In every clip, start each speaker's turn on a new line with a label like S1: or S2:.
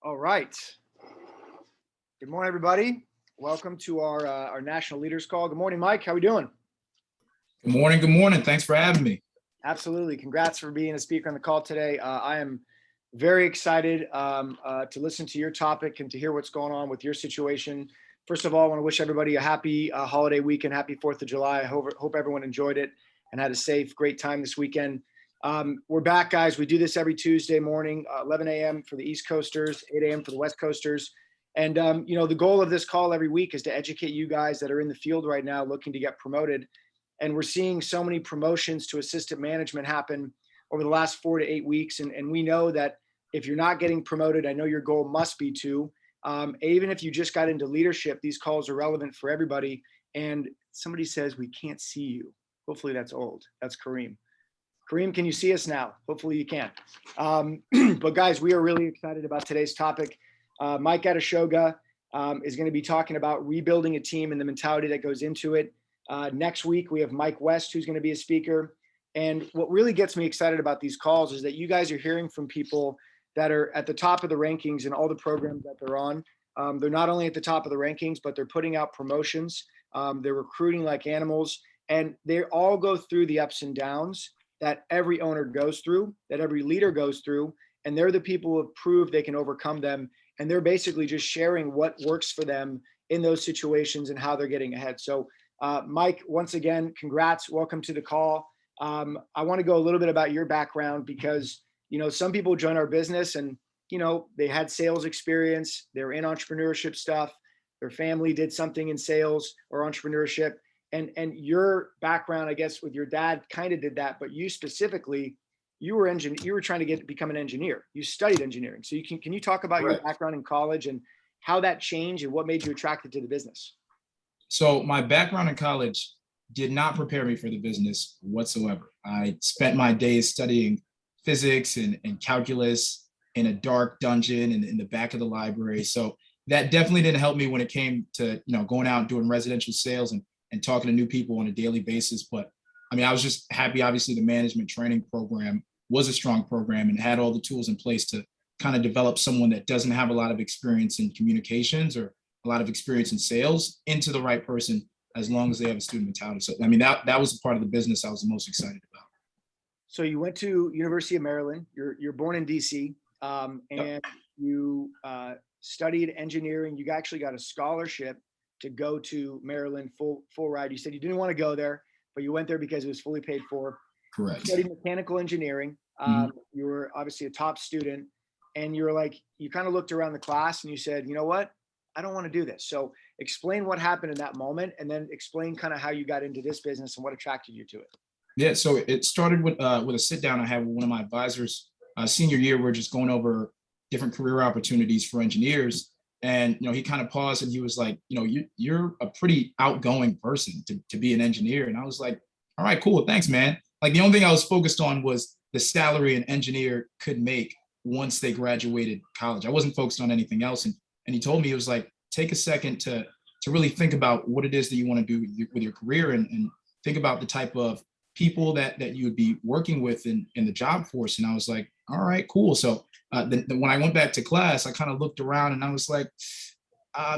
S1: All right. Good morning, everybody. Welcome to our National Leaders Call. Good morning, Mike. How are we doing?
S2: Good morning. Good morning. Thanks for having me.
S1: Absolutely. Congrats for being a speaker on the call today. I am very excited to listen to your topic and to hear what's going on with your situation. First of all, I want to wish everybody a happy holiday weekend. Happy 4th of July. I hope everyone enjoyed it and had a safe, great time this weekend. We're back, guys. We do this every Tuesday morning, 11 a.m. for the East Coasters, 8 a.m. for the West Coasters. And, the goal of this call every week is to educate you guys that are in the field right now looking to get promoted. And we're seeing so many promotions to assistant management happen over the last 4 to 8 weeks. And we know that if you're not getting promoted, I know your goal must be to. Even if you just got into leadership, these calls are relevant for everybody. And somebody says, we can't see you. Hopefully that's old. That's Kareem. Kareem, can you see us now? Hopefully you can. But guys, we are really excited about today's topic. Mike Adeshoga is going to be talking about rebuilding a team and the mentality that goes into it. Next week, we have Mike West, who's going to be a speaker. And what really gets me excited about these calls is that you guys are hearing from people that are at the top of the rankings in all the programs that they're on. They're not only at the top of the rankings, but they're putting out promotions. They're recruiting like animals, and they all go through the ups and downs that every owner goes through, that every leader goes through. And they're the people who have proved they can overcome them. And they're basically just sharing what works for them in those situations and how they're getting ahead. So Mike, once again, congrats. Welcome to the call. I want to go a little bit about your background because, some people join our business and, they had sales experience, they're in entrepreneurship stuff, their family did something in sales or entrepreneurship. And your background, I guess, with your dad kind of did that, but you specifically, you were trying to become an engineer. You studied engineering. So can you talk about your background in college and how that changed and what made you attracted to the business?
S2: So my background in college did not prepare me for the business whatsoever. I spent my days studying physics and calculus in a dark dungeon in the back of the library. So that definitely didn't help me when it came to, going out and doing residential sales and talking to new people on a daily basis. But I mean, I was just happy, obviously, the management training program was a strong program and had all the tools in place to kind of develop someone that doesn't have a lot of experience in communications or a lot of experience in sales into the right person as long as they have a student mentality. So, I mean, that was the part of the business I was the most excited about.
S1: So you went to University of Maryland. You're born in DC, and you studied engineering. You actually got a scholarship to go to Maryland full ride. You said you didn't want to go there, but you went there because it was fully paid for.
S2: Correct.
S1: You studied mechanical engineering. You were obviously a top student, and you kind of looked around the class and you said, you know what? I don't want to do this. So explain what happened in that moment, and then explain kind of how you got into this business and what attracted you to it.
S2: Yeah, so it started with a sit down I had with one of my advisors. Senior year, we're just going over different career opportunities for engineers. And, he kind of paused and he was like, you're a pretty outgoing person to be an engineer. And I was like, all right, cool. Thanks, man. Like the only thing I was focused on was the salary an engineer could make once they graduated college. I wasn't focused on anything else. And he told me, he was like, take a second to really think about what it is that you want to do with your career and think about the type of people that you would be working with in the job force. And I was like, all right, cool. So then when I went back to class, I kind of looked around and I was like,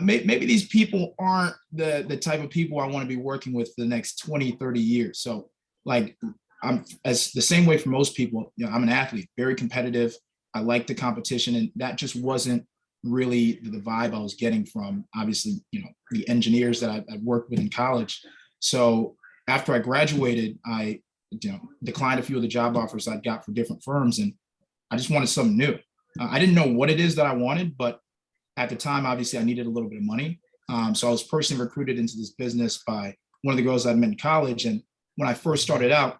S2: maybe these people aren't the type of people I want to be working with for the next 20, 30 years. So like, I'm as the same way for most people, I'm an athlete, very competitive. I like the competition, and that just wasn't really the vibe I was getting from, obviously, the engineers that I worked with in college. So after I graduated, I declined a few of the job offers I got for different firms, and I just wanted something new. I didn't know what it is that I wanted, but at the time, obviously, I needed a little bit of money. So I was personally recruited into this business by one of the girls I'd met in college. And when I first started out,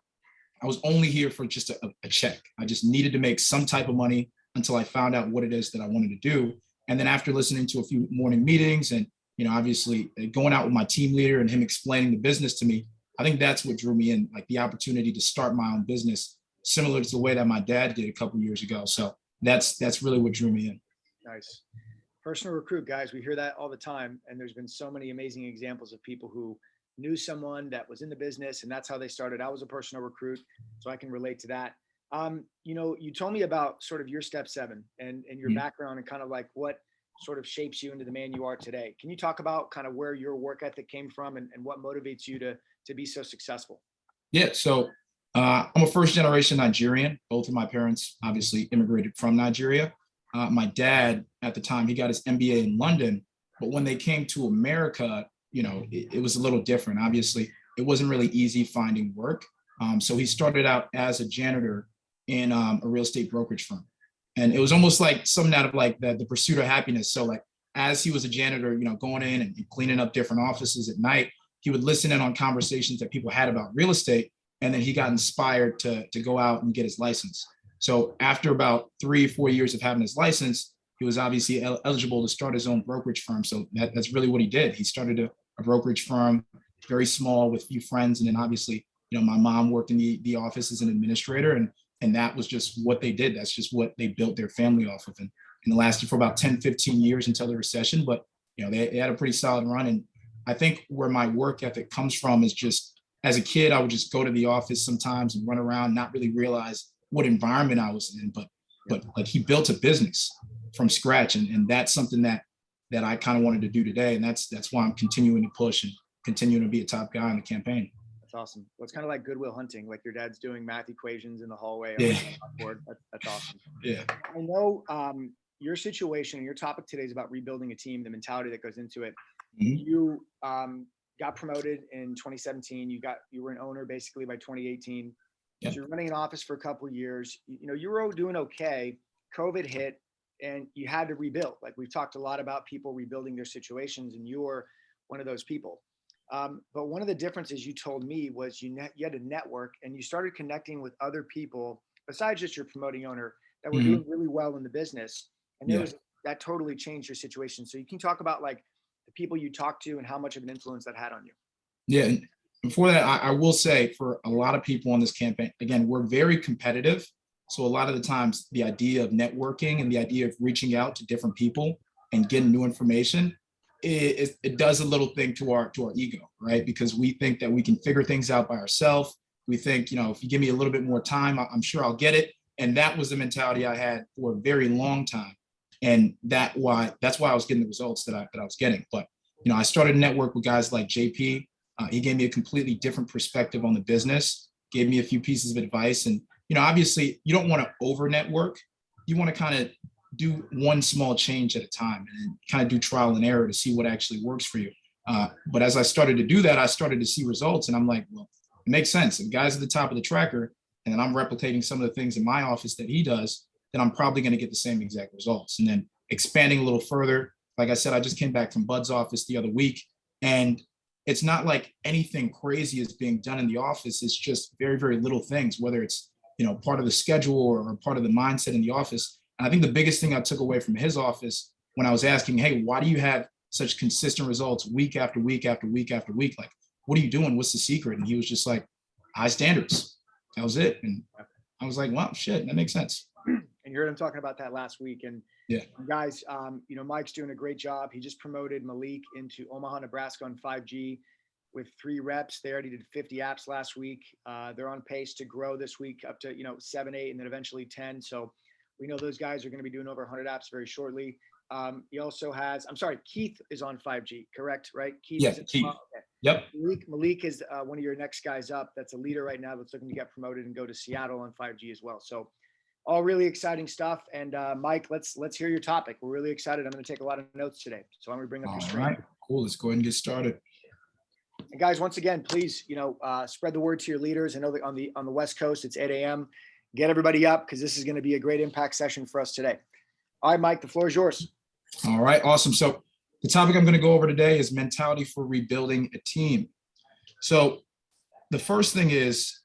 S2: I was only here for just a check. I just needed to make some type of money until I found out what it is that I wanted to do. And then after listening to a few morning meetings and, obviously going out with my team leader and him explaining the business to me, I think that's what drew me in, like the opportunity to start my own business, similar to the way that my dad did a couple of years ago. So that's really what drew me in.
S1: Nice. Personal recruit, guys. We hear that all the time. And there's been so many amazing examples of people who knew someone that was in the business and that's how they started. I was a personal recruit, so I can relate to that. You told me about sort of your step 7 and your background and kind of like what sort of shapes you into the man you are today. Can you talk about kind of where your work ethic came from and what motivates you to be so successful?
S2: Yeah. So I'm a first generation Nigerian. Both of my parents obviously immigrated from Nigeria. My dad at the time, he got his MBA in London, but when they came to America, it was a little different. Obviously, it wasn't really easy finding work. So he started out as a janitor in a real estate brokerage firm. And it was almost like something out of like the pursuit of happiness. So like, as he was a janitor, going in and cleaning up different offices at night, he would listen in on conversations that people had about real estate. And then he got inspired to go out and get his license. So after about 3 or 4 years of having his license, he was obviously eligible to start his own brokerage firm. So that's really what he did. He started a brokerage firm, very small with a few friends. And then obviously, my mom worked in the office as an administrator, and that was just what they did. That's just what they built their family off of. And it lasted for about 10, 15 years until the recession. But, they had a pretty solid run. And I think where my work ethic comes from is just as a kid, I would just go to the office sometimes and run around, not really realize what environment I was in. But like he built a business from scratch, and that's something that I kind of wanted to do today, and that's why I'm continuing to push and continuing to be a top guy in the campaign.
S1: That's awesome. Well, it's kind of like Goodwill Hunting, like your dad's doing math equations in the hallway.
S2: Yeah.
S1: That's awesome.
S2: Yeah.
S1: I know your situation and your topic today is about rebuilding a team, the mentality that goes into it.
S2: Mhm.
S1: You got promoted in 2017. You were an owner basically by 2018.
S2: Yeah.
S1: So you're running an office for a couple of years. You know, you were doing okay. COVID hit, and you had to rebuild. Like we've talked a lot about people rebuilding their situations, and you're one of those people. But one of the differences you told me was you had a network, and you started connecting with other people besides just your promoting owner that were doing really well in the business. And
S2: Yeah.
S1: that totally changed your situation. So you can talk about like the people you talked to and how much of an influence that had on you.
S2: Yeah. And before that, I will say for a lot of people on this campaign, again, we're very competitive. So a lot of the times the idea of networking and the idea of reaching out to different people and getting new information, it does a little thing to our ego, right? Because we think that we can figure things out by ourselves. We think, you know, if you give me a little bit more time, I'm sure I'll get it. And that was the mentality I had for a very long time. And that's why I was getting the results that I was getting. But, you know, I started to network with guys like JP. He gave me a completely different perspective on the business, gave me a few pieces of advice. And, you know, obviously you don't want to over network. You want to kind of do one small change at a time and kind of do trial and error to see what actually works for you. But as I started to do that, I started to see results, and I'm like, well, it makes sense. If the guy's at the top of the tracker and then I'm replicating some of the things in my office that he does, then I'm probably going to get the same exact results. And then expanding a little further, like I said, I just came back from Bud's office the other week, and it's not like anything crazy is being done in the office. It's just very, very little things, whether it's, you know, part of the schedule or part of the mindset in the office. And I think the biggest thing I took away from his office when I was asking, hey, why do you have such consistent results week after week after week after week? Like, what are you doing? What's the secret? And he was just like, high standards. That was it. And I was like, wow, shit, that makes sense.
S1: And you heard him talking about that last week. And
S2: yeah,
S1: guys, you know, Mike's doing a great job. He just promoted Malik into Omaha, Nebraska on 5G with 3 reps. They already did 50 apps last week. They're on pace to grow this week up to, you know, 7, 8, and then eventually 10. So we know those guys are going to be doing over 100 apps very shortly. He also has, I'm sorry, Keith is on 5G, correct? Right? Keith.
S2: Yeah,
S1: is
S2: Keith.
S1: Okay.
S2: Yep.
S1: Malik is one of your next guys up. That's a leader right now that's looking to get promoted and go to Seattle on 5G as well. So all really exciting stuff. And Mike, let's hear your topic. We're really excited. I'm going to take a lot of notes today. So I'm going to bring up your screen.
S2: All right, cool. Let's go ahead and get started.
S1: And guys, once again, please, you know, spread the word to your leaders. I know that on the West Coast, it's 8 a.m. Get everybody up because this is going to be a great impact session for us today. All right, Mike, the floor is yours.
S2: All right, awesome. So the topic I'm going to go over today is mentality for rebuilding a team. So the first thing is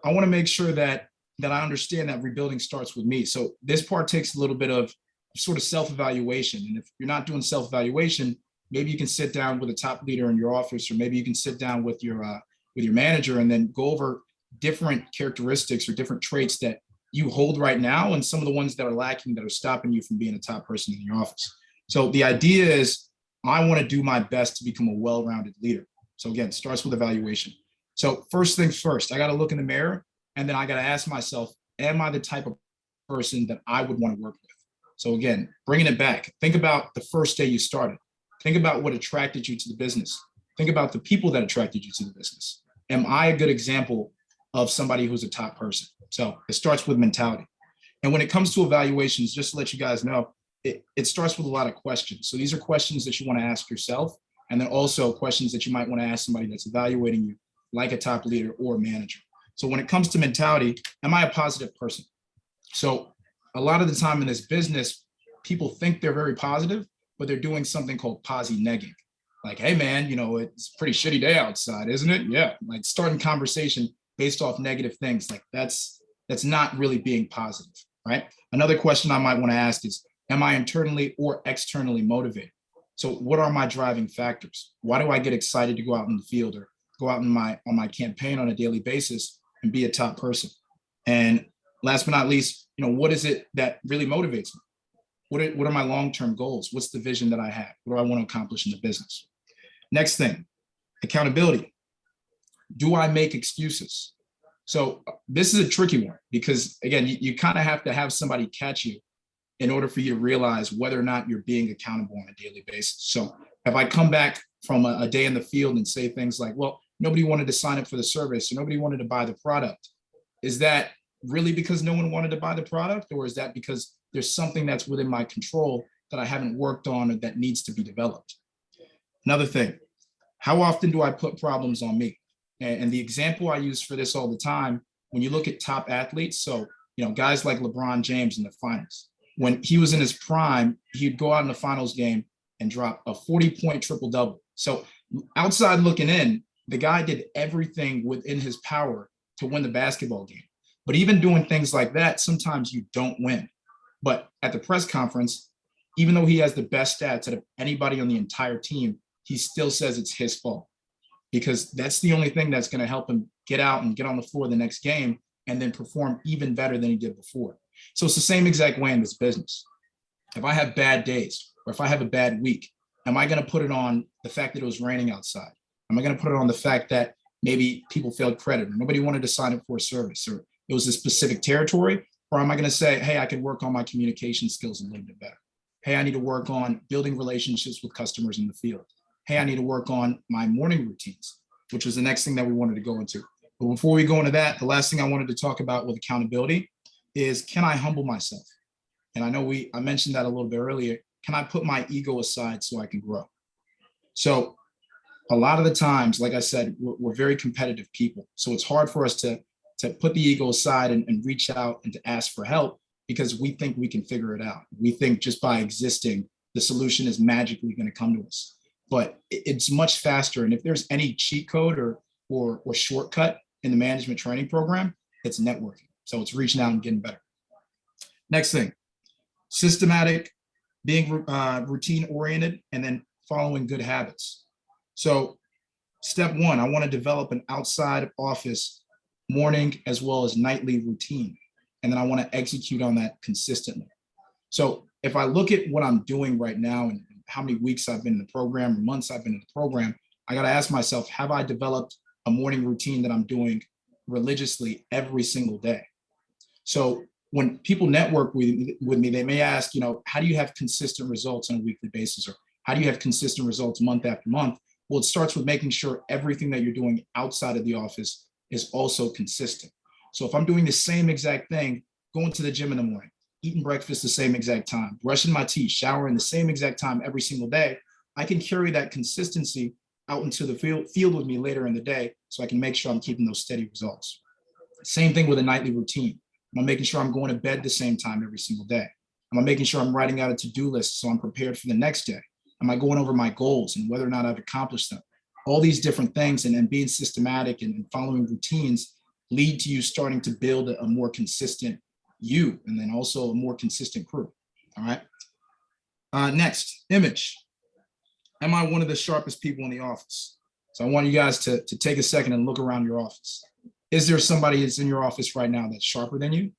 S2: I want to make sure that I understand that rebuilding starts with me. So this part takes a little bit of sort of self-evaluation. And if you're not doing self-evaluation, maybe you can sit down with a top leader in your office, or maybe you can sit down with your manager and then go over different characteristics or different traits that you hold right now and some of the ones that are lacking that are stopping you from being a top person in your office. So the idea is I want to do my best to become a well-rounded leader. So again, it starts with evaluation. So first things first, I got to look in the mirror and then I got to ask myself, am I the type of person that I would want to work with? So again, bringing it back, think about the first day you started. Think about what attracted you to the business. Think about the people that attracted you to the business. Am I a good example of somebody who's a top person? So it starts with mentality. And when it comes to evaluations, just to let you guys know, it starts with a lot of questions. So these are questions that you want to ask yourself, and then also questions that you might want to ask somebody that's evaluating you, like a top leader or a manager. So when it comes to mentality, am I a positive person? So a lot of the time in this business, people think they're very positive, but they're doing something called posi-negging. Like, hey man, you know, it's a pretty shitty day outside, isn't it? Yeah, like starting conversation based off negative things, like that's not really being positive, right? Another question I might want to ask is, am I internally or externally motivated? So what are my driving factors? Why do I get excited to go out in the field or go out on my campaign on a daily basis and be a top person? And last but not least, you know, what is it that really motivates me? What are my long-term goals? What's the vision that I have? What do I want to accomplish in the business? Next thing, accountability. Do I make excuses? So this is a tricky one because, again, you kind of have to have somebody catch you in order for you to realize whether or not you're being accountable on a daily basis. So if I come back from a day in the field and say things like, well, nobody wanted to sign up for the service or nobody wanted to buy the product, is that really because no one wanted to buy the product? Or is that because there's something that's within my control that I haven't worked on or that needs to be developed? Another thing, how often do I put problems on me? And the example I use for this all the time, when you look at top athletes, so, guys like LeBron James in the finals, when he was in his prime, he'd go out in the finals game and drop a 40-point triple-double. So outside looking in, the guy did everything within his power to win the basketball game. But even doing things like that, sometimes you don't win. But at the press conference, even though he has the best stats out of anybody on the entire team, he still says it's his fault because that's the only thing that's going to help him get out and get on the floor the next game and then perform even better than he did before. So it's the same exact way in this business. If I have bad days or if I have a bad week, am I going to put it on the fact that it was raining outside? Am I going to put it on the fact that maybe people failed credit or nobody wanted to sign up for a service or it was a specific territory? Or am I going to say, hey, I can work on my communication skills a little bit better? Hey, I need to work on building relationships with customers in the field. Hey, I need to work on my morning routines, which was the next thing that we wanted to go into. But before we go into that, the last thing I wanted to talk about with accountability is, can I humble myself? And I know I mentioned that a little bit earlier. Can I put my ego aside so I can grow? So a lot of the times, like I said, we're very competitive people. So it's hard for us to put the ego aside and reach out and to ask for help because we think we can figure it out. We think just by existing, the solution is magically going to come to us. But it's much faster. And if there's any cheat code or shortcut in the management training program, it's networking. So it's reaching out and getting better. Next thing, systematic, being routine oriented, and then following good habits. So step one, I want to develop an outside office morning as well as nightly routine. And then I want to execute on that consistently. So if I look at what I'm doing right now and how many weeks I've been in the program or months I've been in the program, I got to ask myself, have I developed a morning routine that I'm doing religiously every single day? So when people network with me, they may ask, how do you have consistent results on a weekly basis? Or how do you have consistent results month after month? Well, it starts with making sure everything that you're doing outside of the office is also consistent. So if I'm doing the same exact thing, going to the gym in the morning, eating breakfast the same exact time, brushing my teeth, showering the same exact time every single day, I can carry that consistency out into the field with me later in the day so I can make sure I'm keeping those steady results. Same thing with a nightly routine. Am I making sure I'm going to bed the same time every single day? Am I making sure I'm writing out a to-do list so I'm prepared for the next day? Am I going over my goals and whether or not I've accomplished them? All these different things and being systematic and following routines lead to you starting to build a more consistent you and then also a more consistent crew. All right. Next, image. Am I one of the sharpest people in the office? So I want you guys to take a second and look around your office. Is there somebody that's in your office right now that's sharper than you?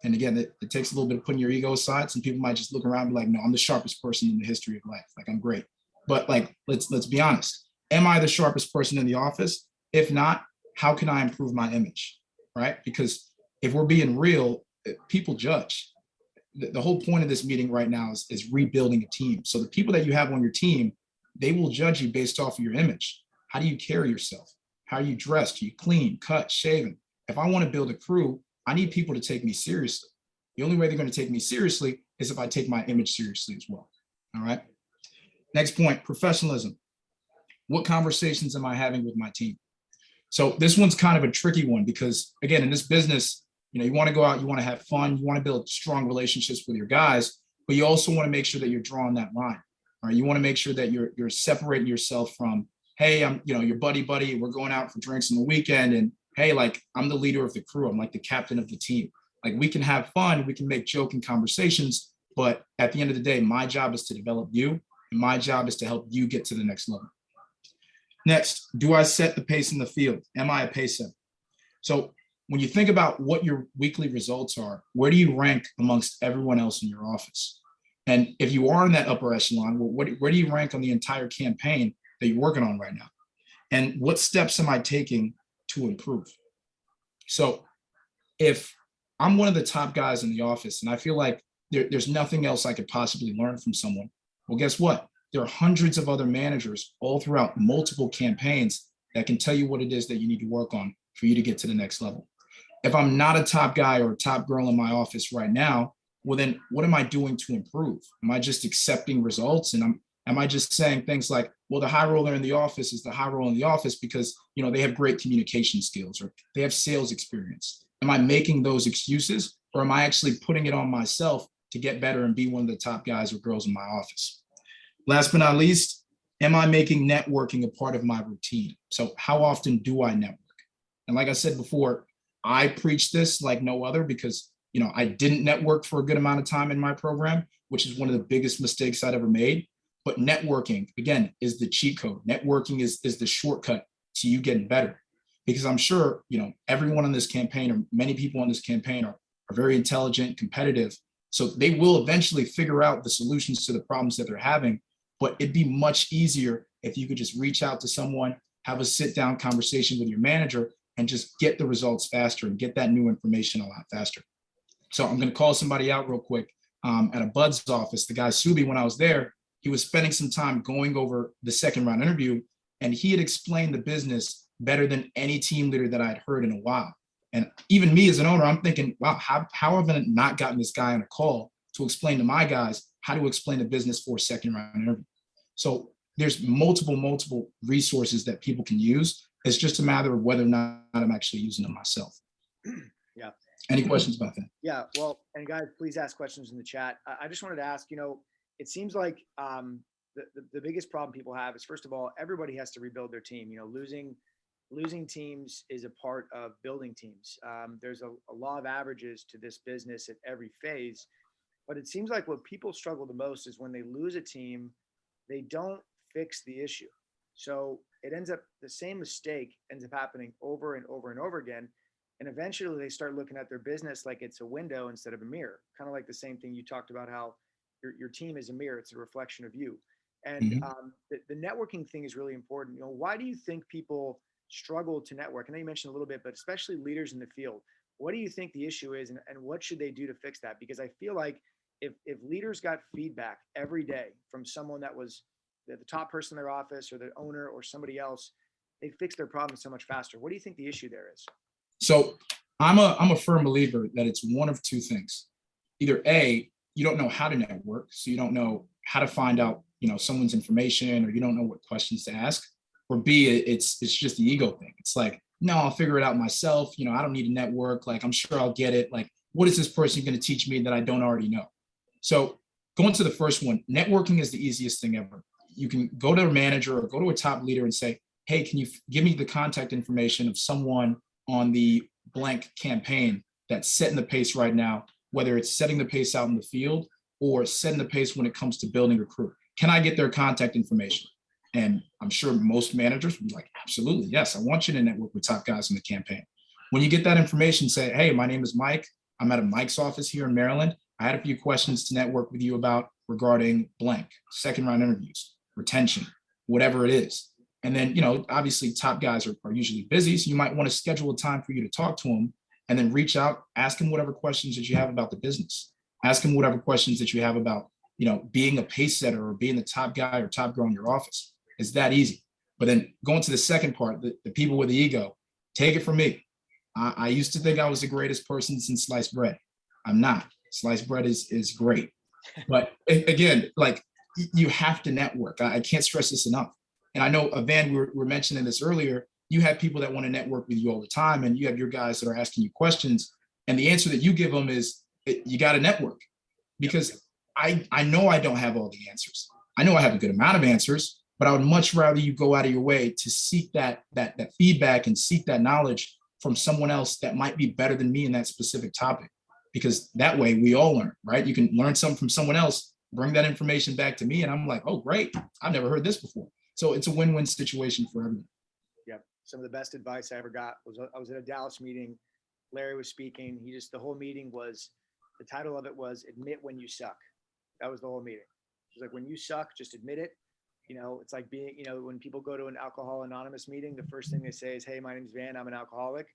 S2: And again, it takes a little bit of putting your ego aside. Some people might just look around and be like, no, I'm the sharpest person in the history of life. Like, I'm great. But like, let's be honest. Am I the sharpest person in the office? If not, how can I improve my image, right? Because if we're being real, people judge. The whole point of this meeting right now is rebuilding a team. So the people that you have on your team, they will judge you based off of your image. How do you carry yourself? How are you dressed? Are you clean, cut, shaven? If I want to build a crew, I need people to take me seriously. The only way they're going to take me seriously is if I take my image seriously as well. All right. Next point, professionalism. What conversations am I having with my team? So this one's kind of a tricky one because, again, in this business, you want to go out, you want to have fun, you want to build strong relationships with your guys, but you also want to make sure that you're drawing that line. All right. You want to make sure that you're separating yourself from, hey, I'm, your buddy, we're going out for drinks on the weekend. And hey, like, I'm the leader of the crew. I'm like the captain of the team. Like, we can have fun, we can make joking conversations, but at the end of the day, my job is to develop you and my job is to help you get to the next level. Next, do I set the pace in the field? Am I a pace setter? So when you think about what your weekly results are, where do you rank amongst everyone else in your office? And if you are in that upper echelon, well, where do you rank on the entire campaign that you're working on right now? And what steps am I taking to improve? So if I'm one of the top guys in the office and I feel like there's nothing else I could possibly learn from someone, well, guess what? There are hundreds of other managers all throughout multiple campaigns that can tell you what it is that you need to work on for you to get to the next level. If I'm not a top guy or a top girl in my office right now, well, then what am I doing to improve? Am I just accepting results? And am I just saying things like, well, the high roller in the office is the high roller in the office because, they have great communication skills or they have sales experience? Am I making those excuses, or am I actually putting it on myself to get better and be one of the top guys or girls in my office? Last but not least, am I making networking a part of my routine? So how often do I network? And like I said before, I preach this like no other because, I didn't network for a good amount of time in my program, which is one of the biggest mistakes I'd ever made. But networking, again, is the cheat code. Networking is the shortcut to you getting better. Because I'm sure, everyone on this campaign, or many people on this campaign, are very intelligent, competitive. So they will eventually figure out the solutions to the problems that they're having. But it'd be much easier if you could just reach out to someone, have a sit-down conversation with your manager, and just get the results faster and get that new information a lot faster. So I'm going to call somebody out real quick. At a Bud's office, the guy Subi, when I was there, he was spending some time going over the second round interview, and he had explained the business better than any team leader that I'd heard in a while. And even me as an owner, I'm thinking, wow, how have I not gotten this guy on a call to explain to my guys how to explain the business for a second round interview? So there's multiple resources that people can use. It's just a matter of whether or not I'm actually using them myself.
S1: Yeah.
S2: Any questions about that?
S1: Yeah. Well, and guys, please ask questions in the chat. I just wanted to ask, it seems like the biggest problem people have is, first of all, everybody has to rebuild their team. Losing teams is a part of building teams. There's a law of averages to this business at every phase, but it seems like what people struggle the most is when they lose a team, they don't fix the issue. So it ends up, the same mistake ends up happening over and over and over again. And eventually they start looking at their business like it's a window instead of a mirror. Kind of like the same thing you talked about, how your team is a mirror, it's a reflection of you. And the networking thing is really important. Why do you think people struggle to network? I know you mentioned a little bit, but especially leaders in the field. What do you think the issue is, and what should they do to fix that? Because I feel like if leaders got feedback every day from someone that was the top person in their office or the owner or somebody else, they'd fix their problem so much faster. What do you think the issue there is?
S2: So I'm a firm believer that it's one of two things. Either A, you don't know how to network, so you don't know how to find out, someone's information, or you don't know what questions to ask. Or B, it's just the ego thing. It's like, no, I'll figure it out myself. I don't need to network. Like, I'm sure I'll get it. Like, what is this person going to teach me that I don't already know? So going to the first one, networking is the easiest thing ever. You can go to a manager or go to a top leader and say, hey, can you give me the contact information of someone on the blank campaign that's setting the pace right now, whether it's setting the pace out in the field or setting the pace when it comes to building Recruit? Can I get their contact information? And I'm sure most managers would be like, absolutely, yes, I want you to network with top guys in the campaign. When you get that information, say, hey, my name is Mike. I'm at Mike's office here in Maryland. I had a few questions to network with you about regarding blank, second round interviews, retention, whatever it is. And then, obviously top guys are usually busy. So you might want to schedule a time for you to talk to them and then reach out, ask them whatever questions that you have about the business. Ask them whatever questions that you have about, being a pace setter or being the top guy or top girl in your office. It's that easy. But then going to the second part, the people with the ego, take it from me. I used to think I was the greatest person since sliced bread. I'm not. Sliced bread is great. But again, like, you have to network. I can't stress this enough. And I know, Van, we were mentioning this earlier, you have people that want to network with you all the time, and you have your guys that are asking you questions. And the answer that you give them is, you got to network. Because I know I don't have all the answers. I know I have a good amount of answers, but I would much rather you go out of your way to seek that feedback and seek that knowledge from someone else that might be better than me in that specific topic. Because that way we all learn, right? You can learn something from someone else, bring that information back to me, and I'm like, oh, great, I've never heard this before. So it's a win-win situation for everyone.
S1: Yep. Some of the best advice I ever got was, I was at a Dallas meeting. Larry was speaking. The whole meeting was, the title of it was "Admit When You Suck." That was the whole meeting. It was like, when you suck, just admit it. It's like being, when people go to an Alcohol Anonymous meeting, the first thing they say is, "Hey, my name's Van. I'm an alcoholic."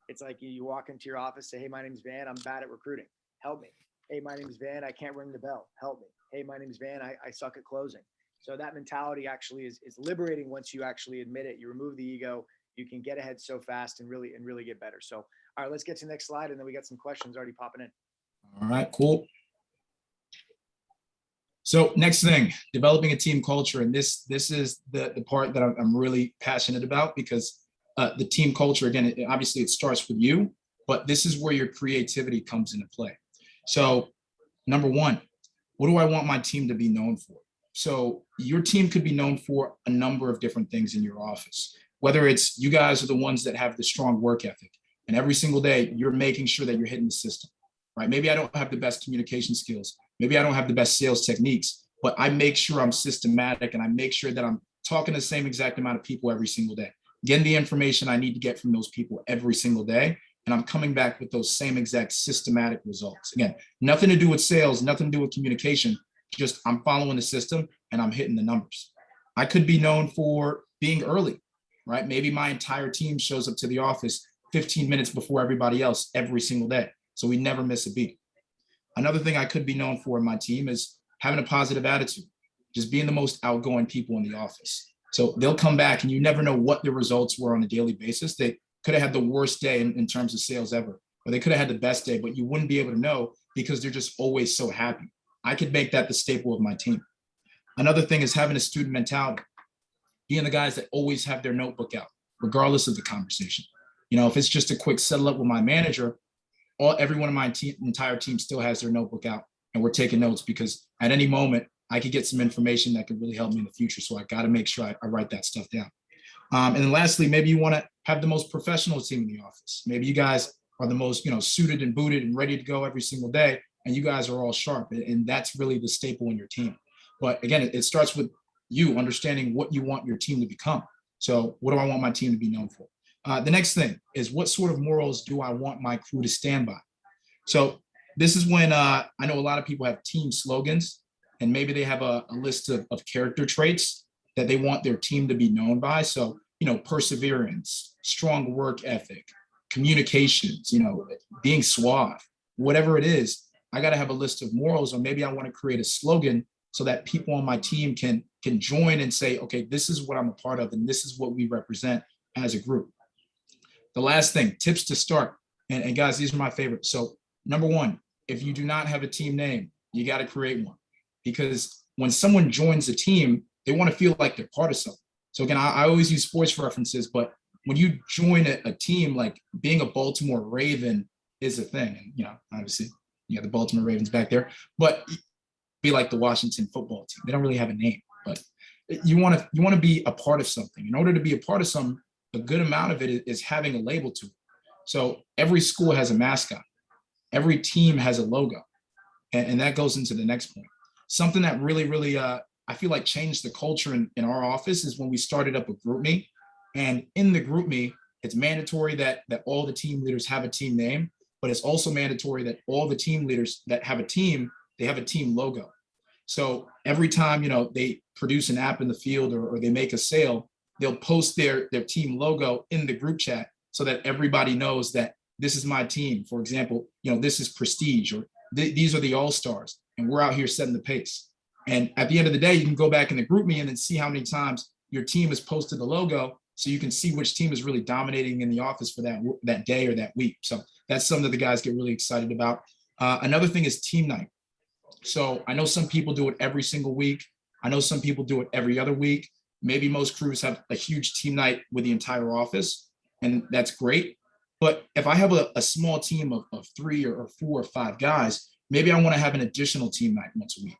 S1: It's like you walk into your office, say, "Hey, my name's Van. I'm bad at recruiting. Help me." "Hey, my name's Van. I can't ring the bell. Help me." "Hey, my name's Van. I suck at closing." So that mentality actually is liberating once you actually admit it. You remove the ego. You can get ahead so fast and really get better. So, all right, let's get to the next slide, and then we got some questions already popping in.
S2: All right, cool. So next thing, developing a team culture. And this is the part that I'm really passionate about, because the team culture, again, obviously it starts with you, but this is where your creativity comes into play. So number one, what do I want my team to be known for? So your team could be known for a number of different things in your office, whether it's you guys are the ones that have the strong work ethic, and every single day you're making sure that you're hitting the system, right? Maybe I don't have the best communication skills. Maybe I don't have the best sales techniques, but I make sure I'm systematic and I make sure that I'm talking to the same exact amount of people every single day, getting the information I need to get from those people every single day. And I'm coming back with those same exact systematic results. Again, nothing to do with sales, nothing to do with communication, just I'm following the system and I'm hitting the numbers. I could be known for being early, right? Maybe my entire team shows up to the office 15 minutes before everybody else every single day. So we never miss a beat. Another thing I could be known for in my team is having a positive attitude, just being the most outgoing people in the office. So they'll come back and you never know what the results were on a daily basis. They could have had the worst day in terms of sales ever, or they could have had the best day, but you wouldn't be able to know because they're just always so happy. I could make that the staple of my team. Another thing is having a student mentality, being the guys that always have their notebook out, regardless of the conversation. If it's just a quick settle up with my manager, everyone in my entire team still has their notebook out and we're taking notes, because at any moment I could get some information that could really help me in the future. So I got to make sure I write that stuff down. And then lastly, maybe you want to have the most professional team in the office. Maybe you guys are the most, suited and booted and ready to go every single day, and you guys are all sharp. And that's really the staple in your team. But again, it starts with you understanding what you want your team to become. So what do I want my team to be known for? The next thing is, what sort of morals do I want my crew to stand by? So this is when I know a lot of people have team slogans, and maybe they have a list of character traits that they want their team to be known by. So, perseverance, strong work ethic, communications, being suave, whatever it is, I got to have a list of morals, or maybe I want to create a slogan so that people on my team can join and say, okay, this is what I'm a part of, and this is what we represent as a group. The last thing, tips to start. And guys, these are my favorites. So number one, if you do not have a team name, you got to create one, because when someone joins a team, they want to feel like they're part of something. So again, I always use sports references, but when you join a team, like being a Baltimore Raven is a thing. And, obviously, the Baltimore Ravens back there, but be like the Washington football team. They don't really have a name, but you want to be a part of something. In order to be a part of something, a good amount of it is having a label to it. So every school has a mascot. Every team has a logo. And that goes into the next point. Something that really, I feel like changed the culture in our office is when we started up a group me. And in the group me, it's mandatory that all the team leaders have a team name, but it's also mandatory that all the team leaders that have a team, they have a team logo. So every time, they produce an app in the field or they make a sale, they'll post their team logo in the group chat so that everybody knows that this is my team. For example, this is Prestige, or these are the All-Stars, and we're out here setting the pace. And at the end of the day, you can go back in the group me and then see how many times your team has posted the logo, so you can see which team is really dominating in the office for that day or that week. So that's something that the guys get really excited about. Another thing is team night. So I know some people do it every single week. I know some people do it every other week. Maybe most crews have a huge team night with the entire office, and that's great. But if I have a small team of 3 or 4 or 5 guys, maybe I want to have an additional team night once a week.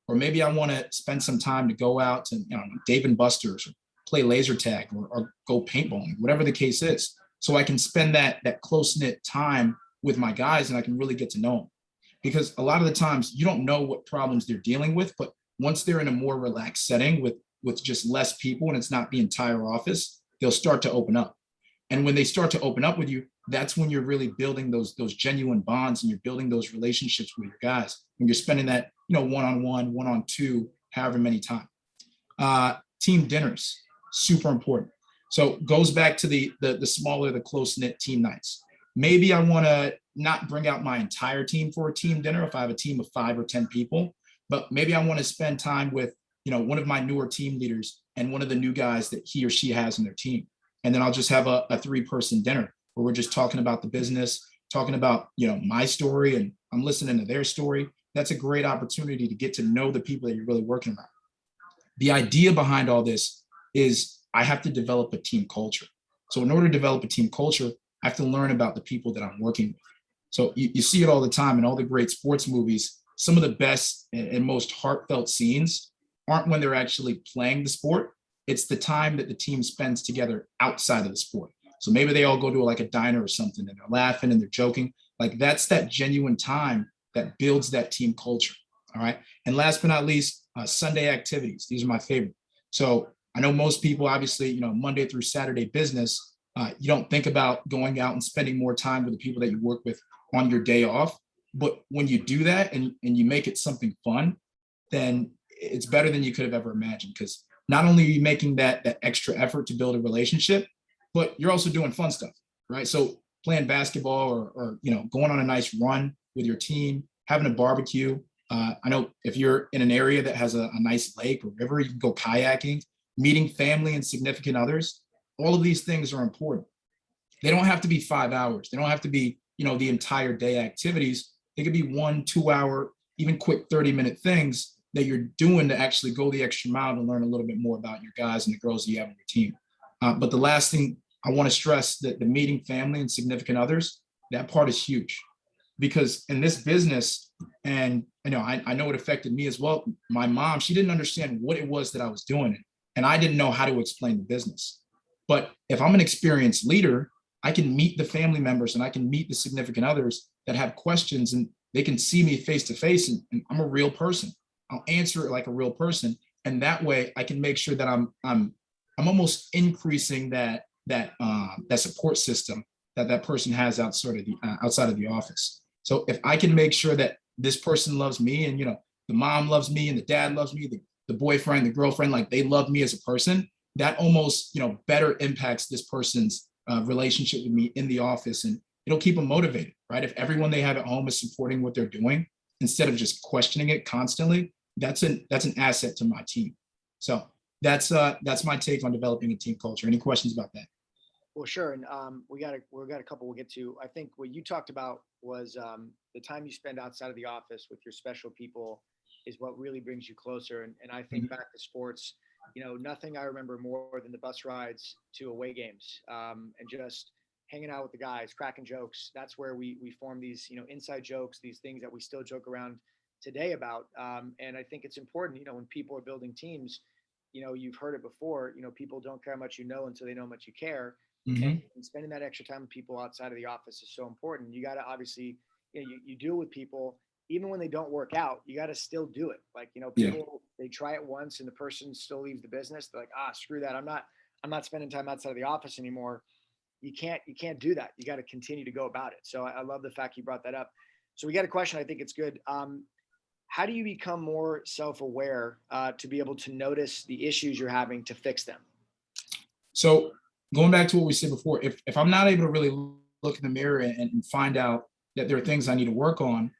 S2: Or maybe I want to spend some time to go out to Dave and Buster's, or play laser tag, or go paintballing, whatever the case is. So I can spend that close-knit time with my guys and I can really get to know them. Because a lot of the times you don't know what problems they're dealing with, but once they're in a more relaxed setting with just less people and it's not the entire office, they'll start to open up. And when they start to open up with you, that's when you're really building those genuine bonds, and you're building those relationships with your guys. When you're spending that, one-on-one, one-on-two, however many times. Team dinners, super important. So goes back to the smaller, the close knit team nights. Maybe I want to not bring out my entire team for a team dinner if I have a team of 5 or 10 people, but maybe I want to spend time with, one of my newer team leaders and one of the new guys that he or she has in their team. And then I'll just have a 3-person dinner where we're just talking about the business, talking about, my story, and I'm listening to their story. That's a great opportunity to get to know the people that you're really working around. The idea behind all this is I have to develop a team culture. So in order to develop a team culture, I have to learn about the people that I'm working with. So you see it all the time in all the great sports movies. Some of the best and most heartfelt scenes aren't when they're actually playing the sport. It's the time that the team spends together outside of the sport. So maybe they all go to like a diner or something and they're laughing and they're joking. Like that's that genuine time that builds that team culture. All right. And last but not least, Sunday activities. These are my favorite. So I know most people, obviously, Monday through Saturday business, you don't think about going out and spending more time with the people that you work with on your day off. But when you do that and you make it something fun, then it's better than you could have ever imagined. Because not only are you making that extra effort to build a relationship, but you're also doing fun stuff, right? So playing basketball or going on a nice run with your team, having a barbecue. I know if you're in an area that has a nice lake or river, you can go kayaking, meeting family and significant others. All of these things are important. They don't have to be 5 hours. They don't have to be, the entire day activities. They could be 1, 2 hour, even quick 30-minute things that you're doing to actually go the extra mile to learn a little bit more about your guys and the girls you have on your team. But the last thing I want to stress, that the meeting family and significant others, that part is huge. Because in this business, and I know it affected me as well. My mom, she didn't understand what it was that I was doing, and I didn't know how to explain the business. But if I'm an experienced leader, I can meet the family members and I can meet the significant others that have questions, and they can see me face to face, and I'm a real person. I'll answer it like a real person, and that way I can make sure that I'm almost increasing that support system that person has outside of the office. So if I can make sure that this person loves me, and the mom loves me and the dad loves me, the boyfriend, the girlfriend, like they love me as a person, that almost better impacts this person's relationship with me in the office, and it'll keep them motivated, right? If everyone they have at home is supporting what they're doing instead of just questioning it constantly, that's an asset to my team. So that's my take on developing a team culture. Any questions about that?
S1: Well, sure. And we got a couple we'll get to. I think what you talked about was the time you spend outside of the office with your special people is what really brings you closer. And I think back to sports, nothing I remember more than the bus rides to away games, and just hanging out with the guys, cracking jokes. That's where we form these, inside jokes, these things that we still joke around today about. And I think it's important, when people are building teams, you've heard it before, people don't care how much you know until they know how much you care.
S2: Mm-hmm.
S1: And spending that extra time with people outside of the office is so important. You got to obviously, you deal with people, even when they don't work out, you got to still do it. Like, people, they try it once and the person still leaves the business. They're like, screw that. I'm not spending time outside of the office anymore. You can't do that. You got to continue to go about it. So I love the fact you brought that up. So we got a question. I think it's good. How do you become more self-aware to be able to notice the issues you're having to fix them?
S2: So going back to what we said before, if I'm not able to really look in the mirror and find out that there are things I need to work on,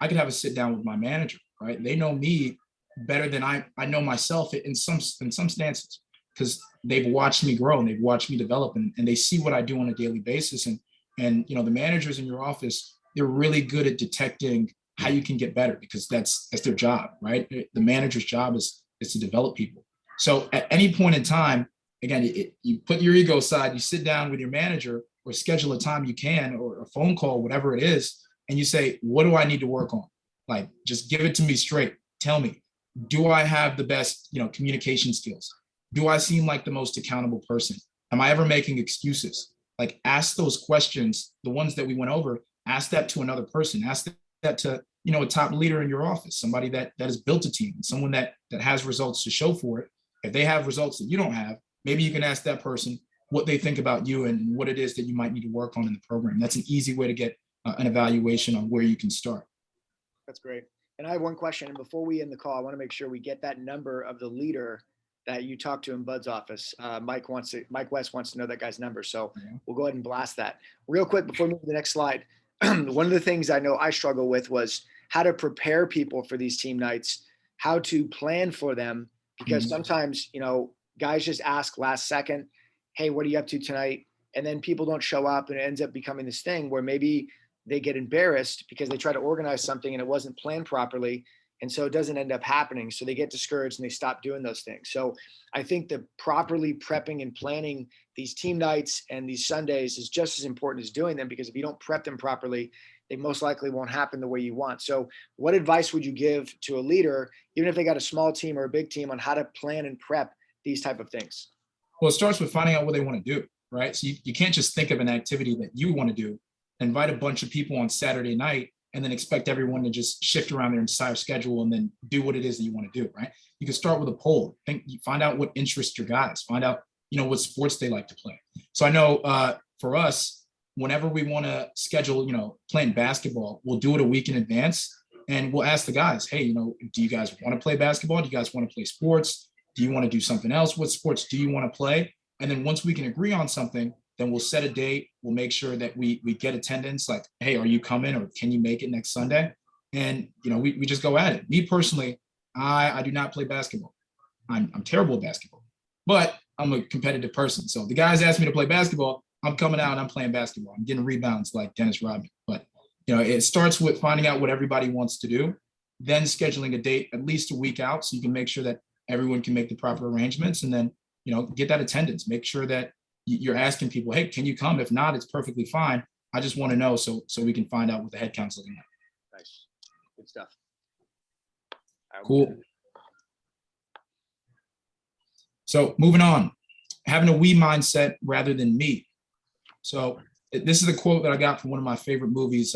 S2: I could have a sit down with my manager, right? They know me better than I know myself in some stances, because they've watched me grow and they've watched me develop, and they see what I do on a daily basis. And the managers in your office, they're really good at detecting how you can get better, because that's their job, right? The manager's job is to develop people. So at any point in time, again, you put your ego aside, you sit down with your manager or schedule a time you can, or a phone call, whatever it is, and you say, what do I need to work on? Like, just give it to me straight. Tell me, do I have the best, communication skills? Do I seem like the most accountable person? Am I ever making excuses? Like, ask those questions, the ones that we went over, ask that to another person, ask that to, a top leader in your office, somebody that has built a team, someone that has results to show for it. If they have results that you don't have, maybe you can ask that person what they think about you and what it is that you might need to work on in the program. That's an easy way to get an evaluation on where you can start.
S1: That's great. And I have one question. And before we end the call, I want to make sure we get that number of the leader that you talked to in Bud's office. Mike West wants to know that guy's number. So
S2: Yeah.
S1: we'll go ahead and blast that real quick before we move to the next slide. One of the things I know I struggle with was how to prepare people for these team nights, how to plan for them, because sometimes, guys just ask last second, hey, what are you up to tonight? And then people don't show up, and it ends up becoming this thing where maybe they get embarrassed because they try to organize something and it wasn't planned properly. And so it doesn't end up happening. So they get discouraged and they stop doing those things. So I think that properly prepping and planning these team nights and these Sundays is just as important as doing them, because if you don't prep them properly, they most likely won't happen the way you want. So what advice would you give to a leader, even if they got a small team or a big team, on how to plan and prep these type of things?
S2: Well, it starts with finding out what they want to do, right? So you can't just think of an activity that you want to do, invite a bunch of people on Saturday night, and then expect everyone to just shift around their entire schedule and then do what it is that you want to do, right? You can start with a poll. Find out what interests your guys. Find out, what sports they like to play. So I know for us, whenever we want to schedule, playing basketball, we'll do it a week in advance, and we'll ask the guys, hey, do you guys want to play basketball? Do you guys want to play sports? Do you want to do something else? What sports do you want to play? And then once we can agree on something, then we'll set a date. We'll make sure that we get attendance, like, hey, are you coming, or can you make it next Sunday? And, we just go at it. Me personally, I do not play basketball. I'm terrible at basketball, but I'm a competitive person. So if the guys ask me to play basketball, I'm coming out and I'm playing basketball. I'm getting rebounds like Dennis Rodman. But, it starts with finding out what everybody wants to do, then scheduling a date at least a week out so you can make sure that everyone can make the proper arrangements, and then, get that attendance. Make sure that you're asking people, hey, can you come? If not, it's perfectly fine. I just want to know so we can find out what the head count's looking at.
S1: Nice. Good stuff.
S2: Cool. So moving on, having a we mindset rather than me. So this is a quote that I got from one of my favorite movies,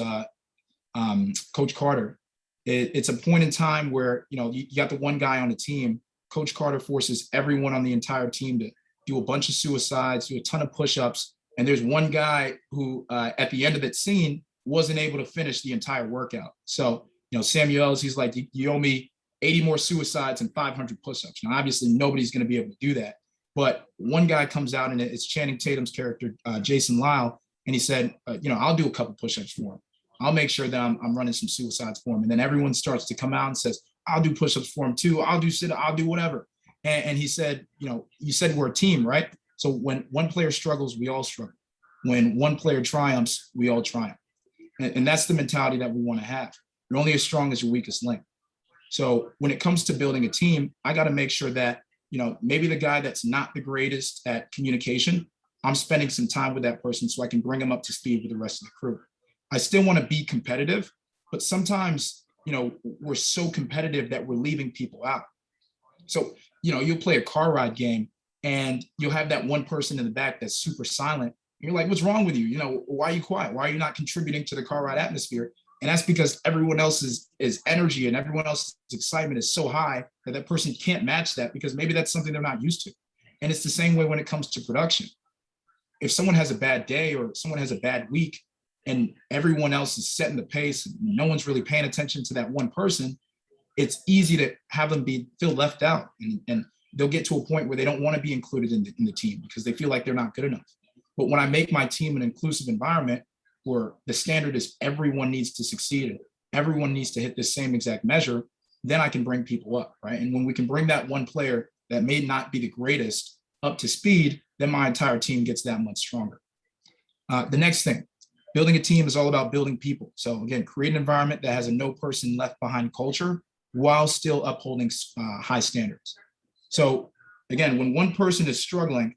S2: Coach Carter. It's a point in time where, you got the one guy on the team. Coach Carter forces everyone on the entire team to do a bunch of suicides, do a ton of push-ups. And there's one guy who, at the end of that scene, wasn't able to finish the entire workout. So, Samuels, he's like, you owe me 80 more suicides and 500 push-ups. Now, obviously, nobody's going to be able to do that. But one guy comes out, and it's Channing Tatum's character, Jason Lyle, and he said, I'll do a couple push-ups for him. I'll make sure that I'm running some suicides for him. And then everyone starts to come out and says, I'll do push-ups for him too. I'll do sit, I'll do whatever. And he said, you said we're a team, right? So when one player struggles, we all struggle. When one player triumphs, we all triumph. And that's the mentality that we want to have. You're only as strong as your weakest link. So when it comes to building a team, I got to make sure that, maybe the guy that's not the greatest at communication, I'm spending some time with that person so I can bring him up to speed with the rest of the crew. I still want to be competitive, but sometimes, we're so competitive that we're leaving people out. So, you'll play a car ride game and you'll have that one person in the back that's super silent. You're like, what's wrong with you? Why are you quiet? Why are you not contributing to the car ride atmosphere? And that's because everyone else's energy and everyone else's excitement is so high that person can't match that, because maybe that's something they're not used to. And it's the same way when it comes to production. If someone has a bad day or someone has a bad week and everyone else is setting the pace, and no one's really paying attention to that one person, it's easy to have them feel left out. And they'll get to a point where they don't want to be included in the team because they feel like they're not good enough. But when I make my team an inclusive environment where the standard is everyone needs to succeed and everyone needs to hit the same exact measure, then I can bring people up, right? And when we can bring that one player that may not be the greatest up to speed, then my entire team gets that much stronger. The next thing, building a team is all about building people. So again, create an environment that has a no person left behind culture while still upholding high standards. So again, when one person is struggling,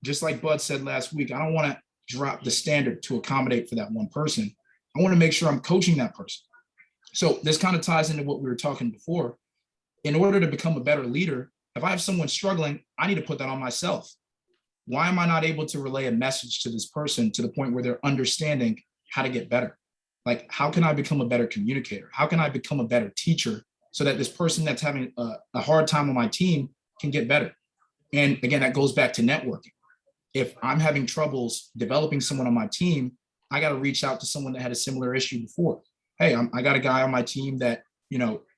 S2: just like Bud said last week, I don't want to drop the standard to accommodate for that one person. I want to make sure I'm coaching that person. So this kind of ties into what we were talking before. In order to become a better leader, if I have someone struggling, I need to put that on myself. Why am I not able to relay a message to this person to the point where they're understanding how to get better? Like, how can I become a better communicator? How can I become a better teacher so that this person that's having a hard time on my team can get better? And again, that goes back to networking. If I'm having troubles developing someone on my team, I got to reach out to someone that had a similar issue before. Hey, I got a guy on my team that,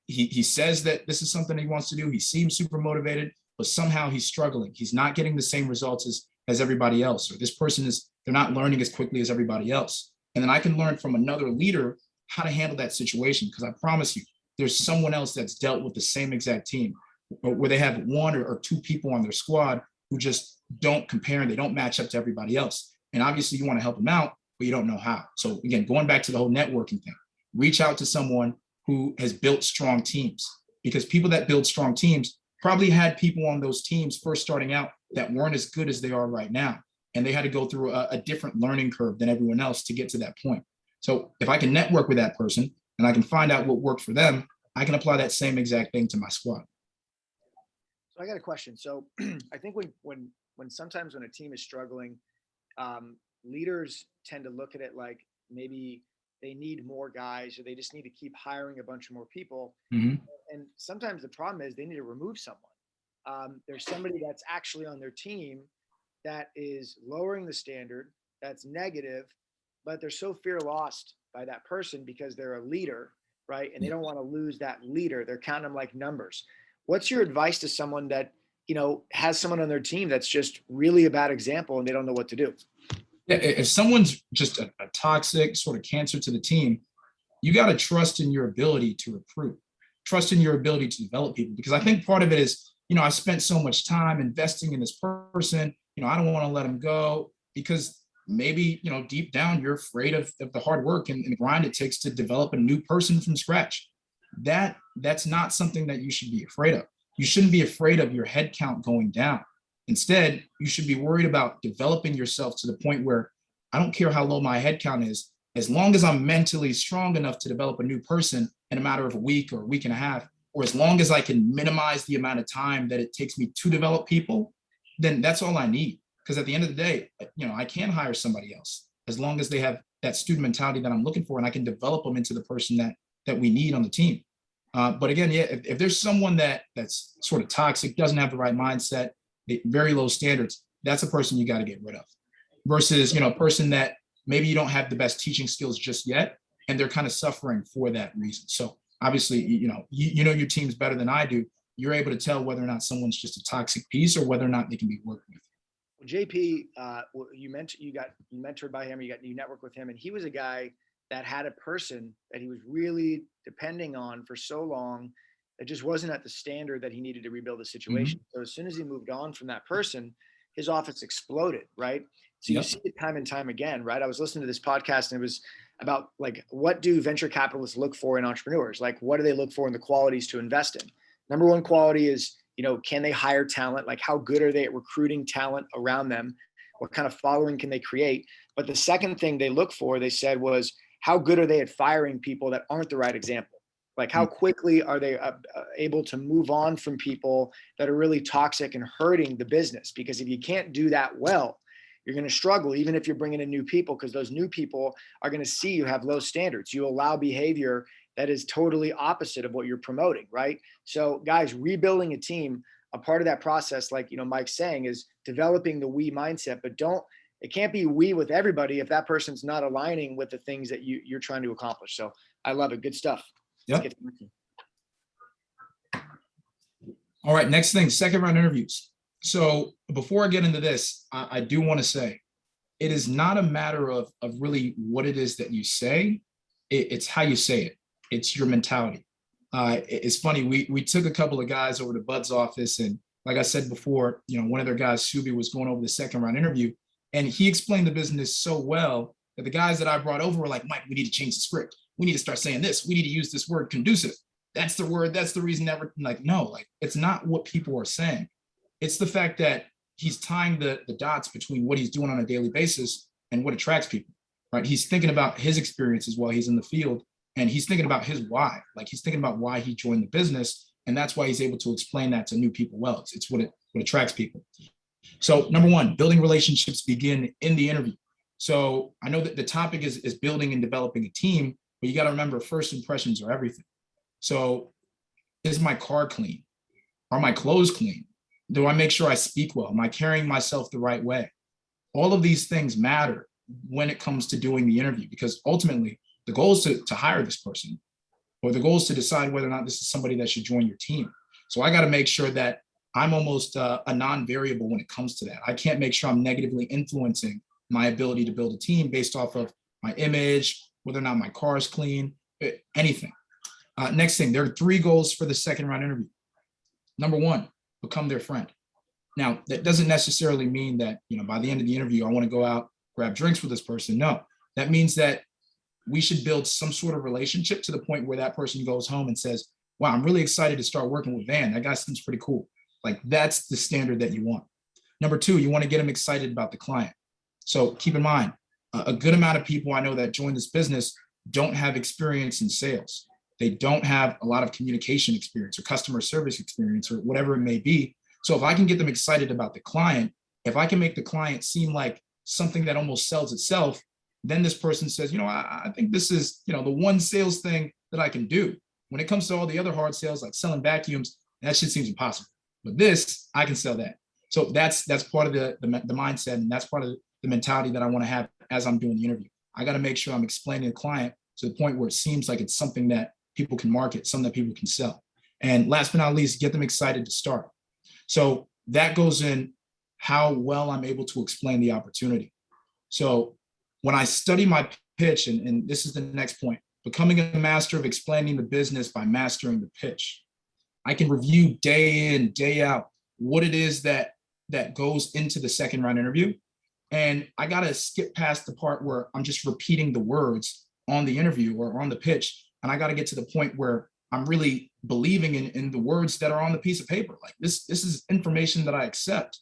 S2: he says that this is something he wants to do. He seems super motivated, but somehow he's struggling. He's not getting the same results as everybody else, or this person they're not learning as quickly as everybody else. And then I can learn from another leader how to handle that situation. Because I promise you, there's someone else that's dealt with the same exact team where they have one or two people on their squad who just don't compare and they don't match up to everybody else. And obviously you want to help them out, but you don't know how. So again, going back to the whole networking thing, reach out to someone who has built strong teams, because people that build strong teams probably had people on those teams first starting out that weren't as good as they are right now. And they had to go through a different learning curve than everyone else to get to that point. So if I can network with that person and I can find out what worked for them, I can apply that same exact thing to my squad.
S1: So I got a question. So I think when sometimes when a team is struggling, leaders tend to look at it like maybe they need more guys, or they just need to keep hiring a bunch of more people.
S2: Mm-hmm.
S1: And sometimes the problem is they need to remove someone. There's somebody that's actually on their team that is lowering the standard, that's negative, but they're so fear lost by that person because they're a leader, right? And they don't want to lose that leader. They're counting them like numbers. What's your advice to someone that, has someone on their team that's just really a bad example and they don't know what to do?
S2: Yeah, if someone's just a toxic sort of cancer to the team, you got to trust in your ability to recruit, trust in your ability to develop people. Because I think part of it is, I spent so much time investing in this person, I don't want to let him go, because maybe, deep down, you're afraid of the hard work and the grind it takes to develop a new person from scratch. That's not something that you should be afraid of. You shouldn't be afraid of your head count going down. Instead, you should be worried about developing yourself to the point where I don't care how low my head count is, as long as I'm mentally strong enough to develop a new person in a matter of a week or a week and a half, or as long as I can minimize the amount of time that it takes me to develop people, then that's all I need. Because at the end of the day, I can hire somebody else as long as they have that student mentality that I'm looking for, and I can develop them into the person that we need on the team. But again, yeah, if there's someone that's sort of toxic, doesn't have the right mindset, very low standards, that's a person you got to get rid of. Versus, a person that maybe you don't have the best teaching skills just yet, and they're kind of suffering for that reason. So obviously, you know your teams better than I do. You're able to tell whether or not someone's just a toxic piece or whether or not they can be worked with.
S1: Well, JP, you mentioned you mentored by him, you networked with him, and he was a guy that had a person that he was really depending on for so long that just wasn't at the standard that he needed to rebuild the situation. Mm-hmm. So as soon as he moved on from that person, his office exploded, right? So you see it time and time again, right? I was listening to this podcast and it was about like, what do venture capitalists look for in entrepreneurs? Like, what do they look for in the qualities to invest in? Number one quality is, can they hire talent? Like, how good are they at recruiting talent around them? What kind of following can they create? But the second thing they look for, they said, was how good are they at firing people that aren't the right example? Like, how quickly are they able to move on from people that are really toxic and hurting the business? Because if you can't do that well, you're going to struggle, even if you're bringing in new people, because those new people are going to see you have low standards. You allow behavior that is totally opposite of what you're promoting, right? So guys, rebuilding a team, a part of that process, like, Mike's saying, is developing the we mindset, but it can't be we with everybody if that person's not aligning with the things that you're trying to accomplish. So I love it. Good stuff.
S2: Yep. All right, next thing, second round interviews. So before I get into this, I do want to say, it is not a matter of really what it is that you say. It's how you say it. It's your mentality. It's funny. We took a couple of guys over to Bud's office, and like I said before, one of their guys, Subi, was going over the second round interview, and he explained the business so well that the guys that I brought over were like, Mike, we need to change the script. We need to start saying this. We need to use this word conducive. That's the word. That's the reason that we're like, no, like, it's not what people are saying. It's the fact that he's tying the dots between what he's doing on a daily basis and what attracts people, right? He's thinking about his experiences while he's in the field, and he's thinking about his why. Like, he's thinking about why he joined the business, and that's why he's able to explain that to new people well. It's what attracts people. So number one, building relationships begin in the interview. So I know that the topic is building and developing a team, but you got to remember, first impressions are everything. So is my car clean? Are my clothes clean? Do I make sure I speak well? Am I carrying myself the right way? All of these things matter when it comes to doing the interview, because ultimately the goal is to hire this person, or the goal is to decide whether or not this is somebody that should join your team. So I got to make sure that I'm almost a non-variable when it comes to that. I can't make sure I'm negatively influencing my ability to build a team based off of my image, whether or not my car is clean, anything. Next thing, there are 3 goals for the second round interview. Number 1, become their friend. Now, that doesn't necessarily mean that, by the end of the interview, I want to go out, grab drinks with this person. No, that means that we should build some sort of relationship to the point where that person goes home and says, wow, I'm really excited to start working with Van. That guy seems pretty cool. Like, that's the standard that you want. Number 2, you want to get them excited about the client. So keep in mind, a good amount of people I know that join this business don't have experience in sales. They don't have a lot of communication experience or customer service experience or whatever it may be. So if I can get them excited about the client, if I can make the client seem like something that almost sells itself, then this person says, I think this is, the one sales thing that I can do. When it comes to all the other hard sales, like selling vacuums, that shit seems impossible. But this, I can sell that. So that's part of the mindset, and that's part of the mentality that I want to have as I'm doing the interview. I got to make sure I'm explaining to the client to the point where it seems like it's something that people can market, something that people can sell. And last but not least, get them excited to start. So that goes in how well I'm able to explain the opportunity. So when I study my pitch, and this is the next point, becoming a master of explaining the business by mastering the pitch. I can review day in, day out what it is that goes into the second round interview. And I got to skip past the part where I'm just repeating the words on the interview or on the pitch. And I got to get to the point where I'm really believing in the words that are on the piece of paper. Like this is information that I accept.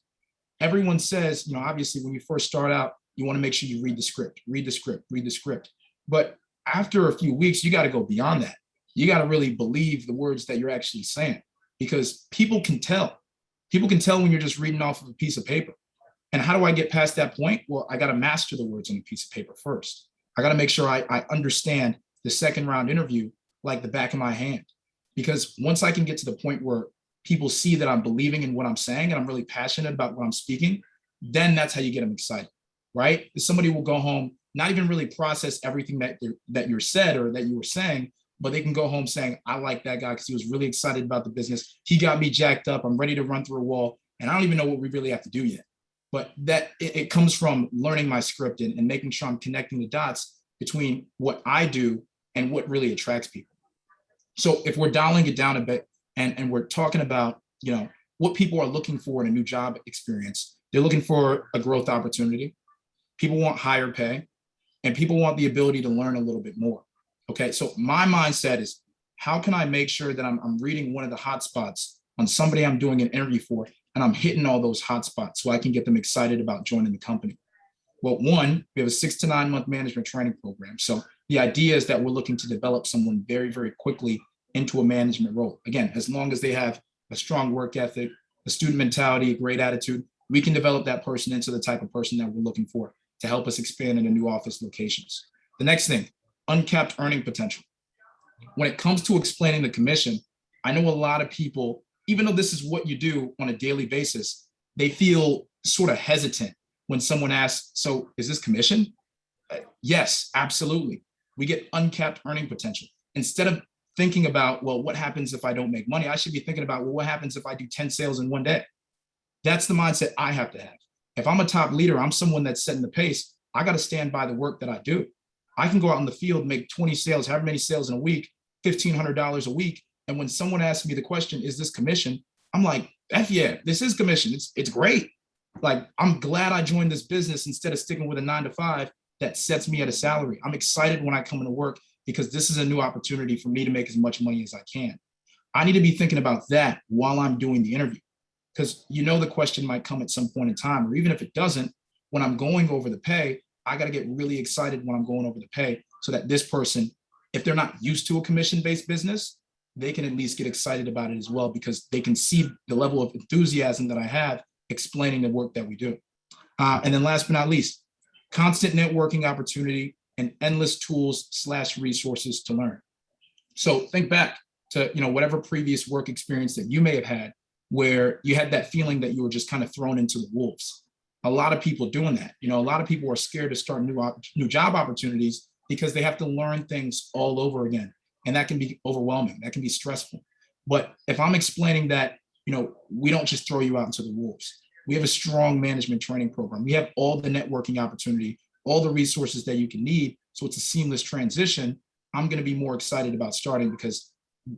S2: Everyone says, obviously when you first start out, you want to make sure you read the script. But after a few weeks, you got to go beyond that. You got to really believe the words that you're actually saying, because people can tell. People can tell when you're just reading off of a piece of paper. And how do I get past that point? Well, I got to master the words on a piece of paper first. I got to make sure I understand the second round interview like the back of my hand. Because once I can get to the point where people see that I'm believing in what I'm saying and I'm really passionate about what I'm speaking, then that's how you get them excited, right? Somebody will go home, not even really process everything that you're said or that you were saying, but they can go home saying, I like that guy because he was really excited about the business. He got me jacked up. I'm ready to run through a wall. And I don't even know what we really have to do yet. But that it comes from learning my script and making sure I'm connecting the dots between what I do and what really attracts people. So if we're dialing it down a bit and we're talking about, what people are looking for in a new job experience, they're looking for a growth opportunity. People want higher pay, and people want the ability to learn a little bit more. Okay, so my mindset is, how can I make sure that I'm reading one of the hot spots on somebody I'm doing an interview for, and I'm hitting all those hot spots so I can get them excited about joining the company? Well, one, we have a 6 to 9 month management training program. So the idea is that we're looking to develop someone very, very quickly into a management role. Again, as long as they have a strong work ethic, a student mentality, a great attitude, we can develop that person into the type of person that we're looking for to help us expand into new office locations. The next thing, uncapped earning potential. When it comes to explaining the commission, I know a lot of people, even though this is what you do on a daily basis, they feel sort of hesitant when someone asks, so is this commission? Yes, absolutely. We get uncapped earning potential. Instead of thinking about, well, what happens if I don't make money? I should be thinking about, well, what happens if I do 10 sales in one day? That's the mindset I have to have. If I'm a top leader, I'm someone that's setting the pace. I got to stand by the work that I do. I can go out in the field, make 20 sales, however many sales in a week, $1,500 a week. And when someone asks me the question, is this commission? I'm like, F yeah, this is commission. It's great. Like, I'm glad I joined this business instead of sticking with a 9 to 5 that sets me at a salary. I'm excited when I come into work because this is a new opportunity for me to make as much money as I can. I need to be thinking about that while I'm doing the interview, because the question might come at some point in time, or even if it doesn't, when I'm going over the pay, I got to get really excited when I'm going over the pay so that this person, if they're not used to a commission-based business, they can at least get excited about it as well, because they can see the level of enthusiasm that I have explaining the work that we do. And then last but not least, constant networking opportunity and endless tools/resources to learn. So think back to, whatever previous work experience that you may have had where you had that feeling that you were just kind of thrown into the wolves. A lot of people doing that. A lot of people are scared to start new job opportunities because they have to learn things all over again. And that can be overwhelming. That can be stressful. But if I'm explaining that, we don't just throw you out into the wolves. We have a strong management training program. We have all the networking opportunity, all the resources that you can need. So it's a seamless transition. I'm going to be more excited about starting because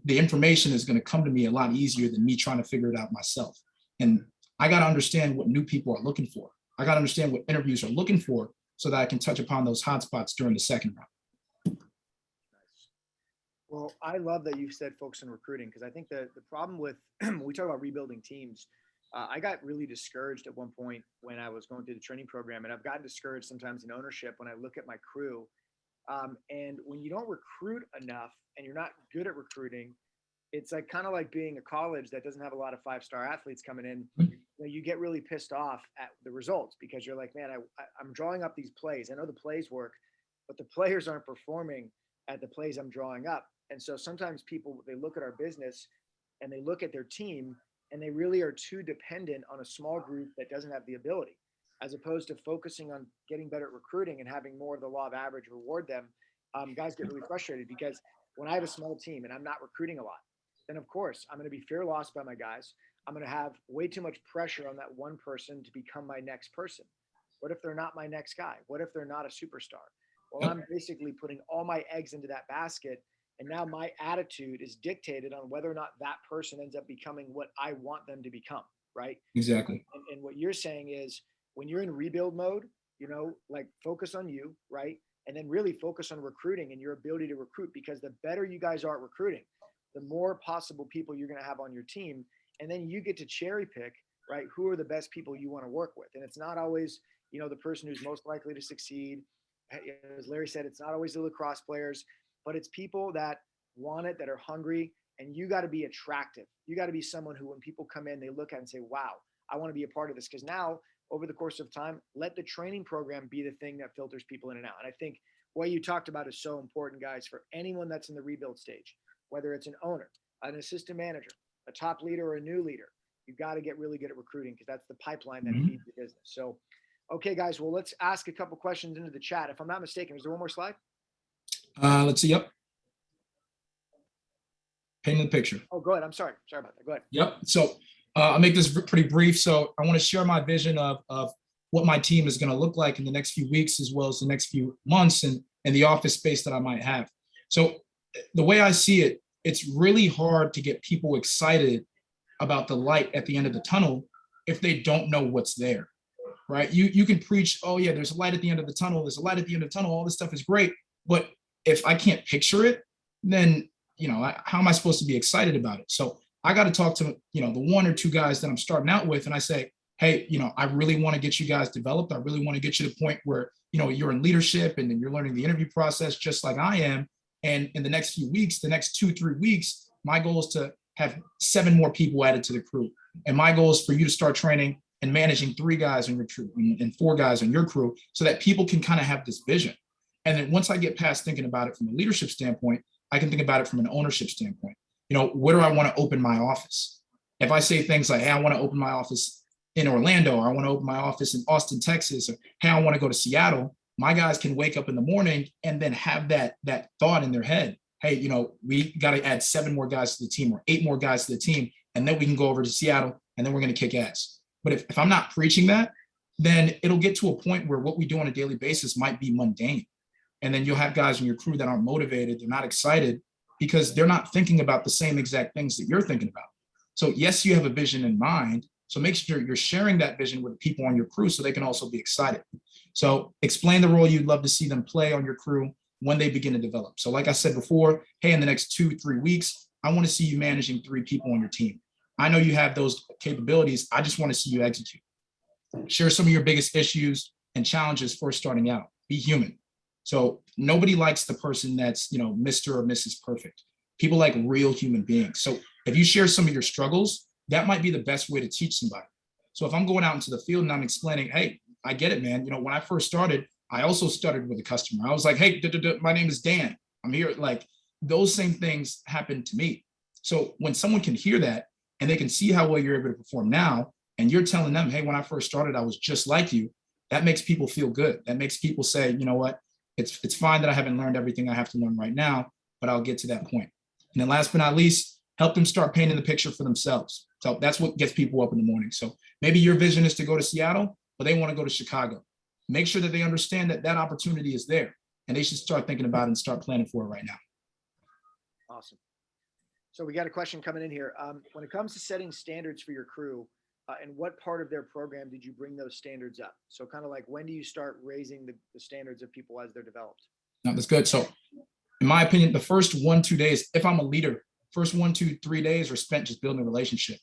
S2: the information is going to come to me a lot easier than me trying to figure it out myself. And I got to understand what new people are looking for. I got to understand what interviews are looking for so that I can touch upon those hotspots during the second round.
S1: Well, I love that you said focus on recruiting, because I think the problem with when we talk about rebuilding teams, I got really discouraged at one point when I was going through the training program, and I've gotten discouraged sometimes in ownership when I look at my crew. And when you don't recruit enough and you're not good at recruiting, it's like kind of like being a college that doesn't have a lot of 5-star athletes coming in. You get really pissed off at the results because you're like, man, I'm drawing up these plays. I know the plays work, but the players aren't performing at the plays I'm drawing up. And so sometimes people, they look at our business and they look at their team and they really are too dependent on a small group that doesn't have the ability, as opposed to focusing on getting better at recruiting and having more of the law of average reward them. Guys get really frustrated because when I have a small team and I'm not recruiting a lot, then of course I'm going to be fear lost by my guys. I'm going to have way too much pressure on that one person to become my next person. What if they're not my next guy? What if they're not a superstar? Well, I'm basically putting all my eggs into that basket. And now my attitude is dictated on whether or not that person ends up becoming what I want them to become. Right.
S2: Exactly.
S1: And what you're saying is when you're in rebuild mode, like focus on you. Right. And then really focus on recruiting and your ability to recruit, because the better you guys are at recruiting, the more possible people you're going to have on your team. And then you get to cherry pick, right? Who are the best people you want to work with? And it's not always, the person who's most likely to succeed. As Larry said, it's not always the lacrosse players, but it's people that want it, that are hungry, and you got to be attractive. You got to be someone who, when people come in, they look at and say, wow, I want to be a part of this. Because now, over the course of time, let the training program be the thing that filters people in and out. And I think what you talked about is so important, guys, for anyone that's in the rebuild stage, whether it's an owner, an assistant manager, a top leader, or a new leader. You've got to get really good at recruiting, because that's the pipeline that feeds the business. So, okay, guys, well, let's ask a couple questions into the chat. If I'm not mistaken, is there one more slide?
S2: Let's see. Yep. Painting the picture.
S1: Oh, go ahead. I'm sorry. Sorry about that. Go ahead.
S2: Yep. So I'll make this pretty brief. So I want to share my vision of what my team is going to look like in the next few weeks, as well as the next few months, and the office space that I might have. So the way I see it, it's really hard to get people excited about the light at the end of the tunnel if they don't know what's there, right? You can preach, oh yeah, there's a light at the end of the tunnel. There's a light at the end of the tunnel. All this stuff is great. But if I can't picture it, then, how am I supposed to be excited about it? So I got to talk to, the one or two guys that I'm starting out with. And I say, hey, I really want to get you guys developed. I really want to get you to the point where, you're in leadership and you're learning the interview process just like I am. And in the next few weeks, the next 2-3 weeks, my goal is to have 7 more people added to the crew. And my goal is for you to start training and managing 3 guys on your crew and 4 guys on your crew, so that people can kind of have this vision. And then once I get past thinking about it from a leadership standpoint, I can think about it from an ownership standpoint. Where do I want to open my office? If I say things like, hey, I want to open my office in Orlando, or I want to open my office in Austin, Texas, or hey, I want to go to Seattle, my guys can wake up in the morning and then have that thought in their head. Hey, we got to add 7 more guys to the team, or 8 more guys to the team, and then we can go over to Seattle and then we're going to kick ass. But if I'm not preaching that, then it'll get to a point where what we do on a daily basis might be mundane. And then you'll have guys in your crew that aren't motivated, they're not excited, because they're not thinking about the same exact things that you're thinking about. So yes, you have a vision in mind. So make sure you're sharing that vision with the people on your crew so they can also be excited. So explain the role you'd love to see them play on your crew when they begin to develop. So like I said before, hey, in the next 2-3 weeks, I want to see you managing 3 people on your team. I know you have those capabilities. I just want to see you execute. Share some of your biggest issues and challenges first starting out. Be human. So nobody likes the person that's, Mr. or Mrs. Perfect. People like real human beings. So if you share some of your struggles, that might be the best way to teach somebody. So if I'm going out into the field and I'm explaining, hey, I get it, man. When I first started, I also stuttered with a customer. I was like, hey, my name is Dan. I'm here. Like, those same things happened to me. So when someone can hear that and they can see how well you're able to perform now, and you're telling them, hey, when I first started, I was just like you, that makes people feel good. That makes people say, you know what? It's fine that I haven't learned everything I have to learn right now, but I'll get to that point. And then last but not least, help them start painting the picture for themselves. So that's what gets people up in the morning. So maybe your vision is to go to Seattle, but they want to go to Chicago. Make sure that they understand that that opportunity is there, and they should start thinking about it and start planning for it right now.
S1: Awesome. So we got a question coming in here. When it comes to setting standards for your crew, and what part of their program did you bring those standards up? So kind of like, when do you start raising the standards of people as they're developed?
S2: No, that's good. So in my opinion, the first 1-2 days, if I'm a leader, first 1-2-3 days are spent just building a relationship.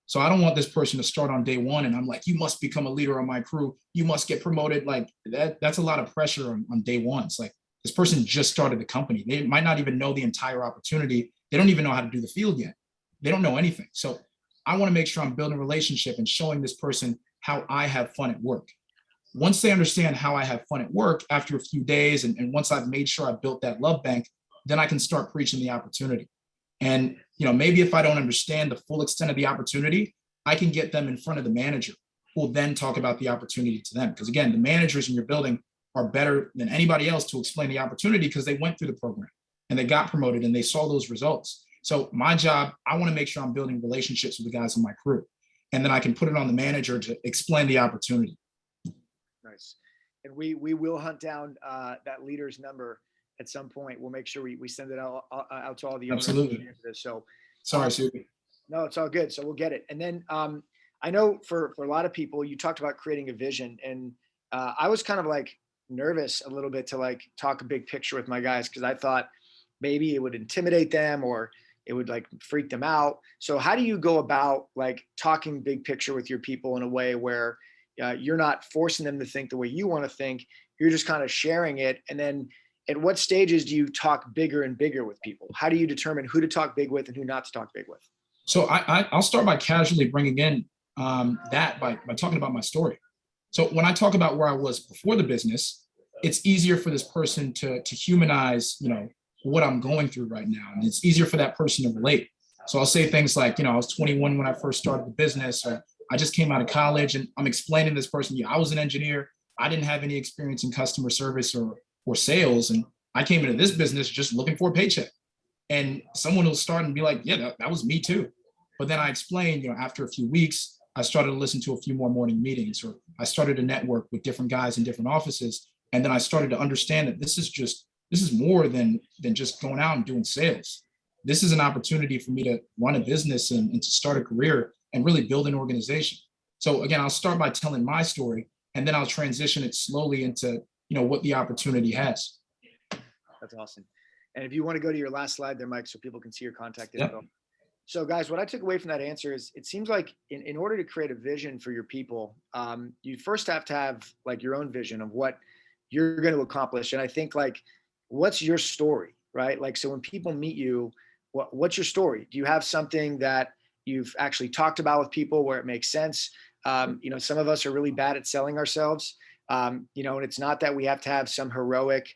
S2: So I don't want this person to start on day one and I'm like, you must become a leader on my crew. You must get promoted. Like that's a lot of pressure on day one. It's like, this person just started the company. They might not even know the entire opportunity. They don't even know how to do the field yet. They don't know anything. So I want to make sure I'm building a relationship and showing this person how I have fun at work. Once they understand how I have fun at work after a few days, and once I've made sure I built that love bank, then I can start preaching the opportunity. And, maybe if I don't understand the full extent of the opportunity, I can get them in front of the manager who will then talk about the opportunity to them. Because again, the managers in your building are better than anybody else to explain the opportunity because they went through the program and they got promoted and they saw those results. So my job, I want to make sure I'm building relationships with the guys on my crew, and then I can put it on the manager to explain the opportunity.
S1: Nice. And we will hunt down that leader's number at some point. We'll make sure we send it out to all the owners.
S2: Absolutely.
S1: So
S2: sorry, Subi.
S1: No, it's all good. So we'll get it. And then I know for a lot of people, you talked about creating a vision, and I was kind of like nervous a little bit to like talk a big picture with my guys, because I thought maybe it would intimidate them or it would like freak them out. So how do you go about like talking big picture with your people in a way where you're not forcing them to think the way you want to think, you're just kind of sharing it? And then at what stages do you talk bigger and bigger with people? How do you determine who to talk big with and who not to talk big with?
S2: So I'll start by casually bringing in that by talking about my story. So when I talk about where I was before the business, it's easier for this person to humanize, what I'm going through right now. And it's easier for that person to relate. So I'll say things like, I was 21 when I first started the business, or I just came out of college, and I'm explaining to this person, I was an engineer. I didn't have any experience in customer service or sales. And I came into this business just looking for a paycheck. And someone will start and be like, yeah, that was me too. But then I explained, after a few weeks, I started to listen to a few more morning meetings, or I started to network with different guys in different offices. And then I started to understand that this is more than just going out and doing sales. This is an opportunity for me to run a business and to start a career and really build an organization. So again, I'll start by telling my story, and then I'll transition it slowly into, what the opportunity has.
S1: That's awesome. And if you want to go to your last slide there, Mike, so people can see your contact info.
S2: Yep.
S1: So guys, what I took away from that answer is it seems like in order to create a vision for your people, you first have to have like your own vision of what you're going to accomplish. And I think like, what's your story, right? Like, so when people meet you, what's your story? Do you have something that you've actually talked about with people where it makes sense? Some of us are really bad at selling ourselves. And it's not that we have to have some heroic,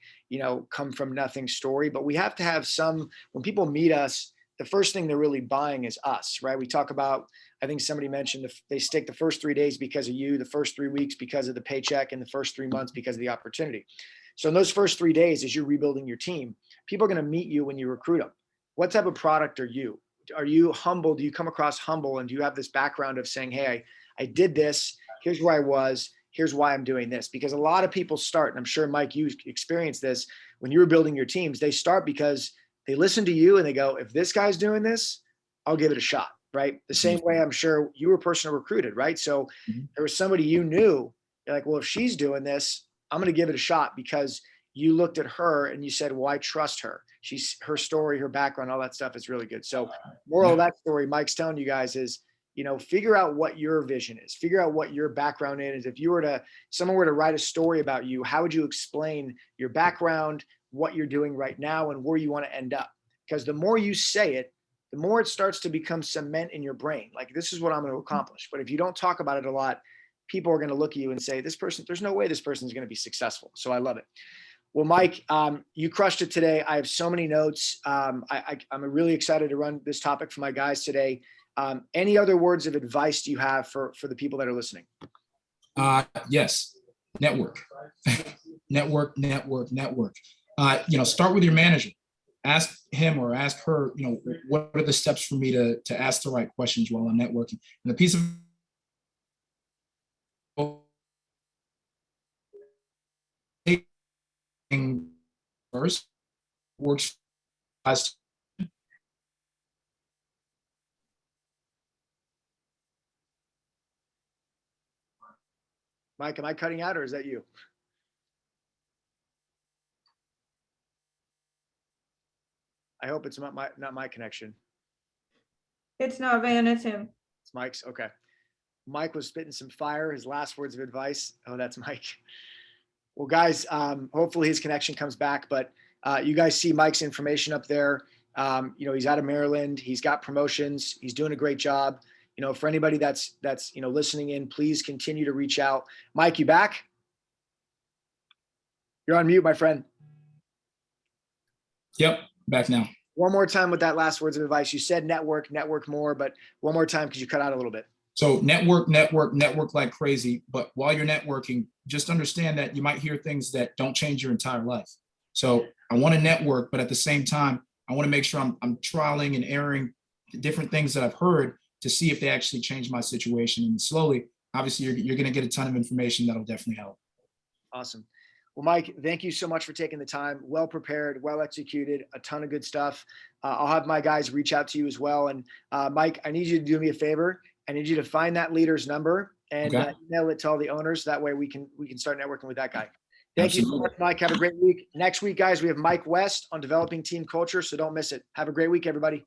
S1: come from nothing story, but we have to have some, when people meet us, the first thing they're really buying is us, right? We talk about, I think somebody mentioned they stick the first 3 days because of you, the first 3 weeks because of the paycheck, and the first 3 months because of the opportunity. So in those first 3 days, as you're rebuilding your team, people are going to meet you when you recruit them. What type of product are you? Are you humble? Do you come across humble? And do you have this background of saying, hey, I did this, here's where I was, here's why I'm doing this? Because a lot of people start, and I'm sure, Mike, you experienced this when you were building your teams, they start because they listen to you and they go, if this guy's doing this, I'll give it a shot, right? The same way I'm sure you were personally recruited, right? So there was somebody you knew, you're like, well, if she's doing this, I'm going to give it a shot because you looked at her and you said, well, I trust her. Her story, her background, all that stuff is really good. So moral of that story, Mike's telling you guys is, figure out what your vision is, figure out what your background is. If someone were to write a story about you, how would you explain your background, what you're doing right now, and where you want to end up? Because the more you say it, the more it starts to become cement in your brain. Like, this is what I'm going to accomplish. But if you don't talk about it a lot, people are going to look at you and say, there's no way this person is going to be successful. So I love it. Well, Mike, you crushed it today. I have so many notes. I'm really excited to run this topic for my guys today. Any other words of advice do you have for the people that are listening?
S2: Yes. Network. Network. Start with your manager. ask him or ask her, you know, what are the steps for me to ask the right questions while I'm networking. And the piece of first works as
S1: Mike, am I cutting out or is that you? I hope it's not my connection.
S3: It's not Van, it's him.
S1: It's Mike's. Okay. Mike was spitting some fire. His last words of advice. Oh, that's Mike. Well, guys, hopefully his connection comes back. But you guys see Mike's information up there. You know, he's out of Maryland. He's got promotions. He's doing a great job. You know, for anybody that's you know listening in, please continue to reach out. Mike, you back? You're on mute, my friend.
S2: Yep, back now.
S1: One more time with that last words of advice. You said network more, but one more time because you cut out a little bit.
S2: So network like crazy. But while you're networking, just understand that you might hear things that don't change your entire life. So I want to network, but at the same time, I want to make sure I'm trialing and erroring the different things that I've heard to see if they actually change my situation. And slowly, obviously, you're going to get a ton of information that'll definitely help.
S1: Awesome. Well, Mike, thank you so much for taking the time. Well prepared, well executed, a ton of good stuff. I'll have my guys reach out to you as well. And Mike, I need you to do me a favor. I need you to find that leader's number and email it to all the owners. That way we can start networking with that guy. Thank you so much, Mike. Have a great week. Next week, guys, we have Mike West on developing team culture. So don't miss it. Have a great week, everybody.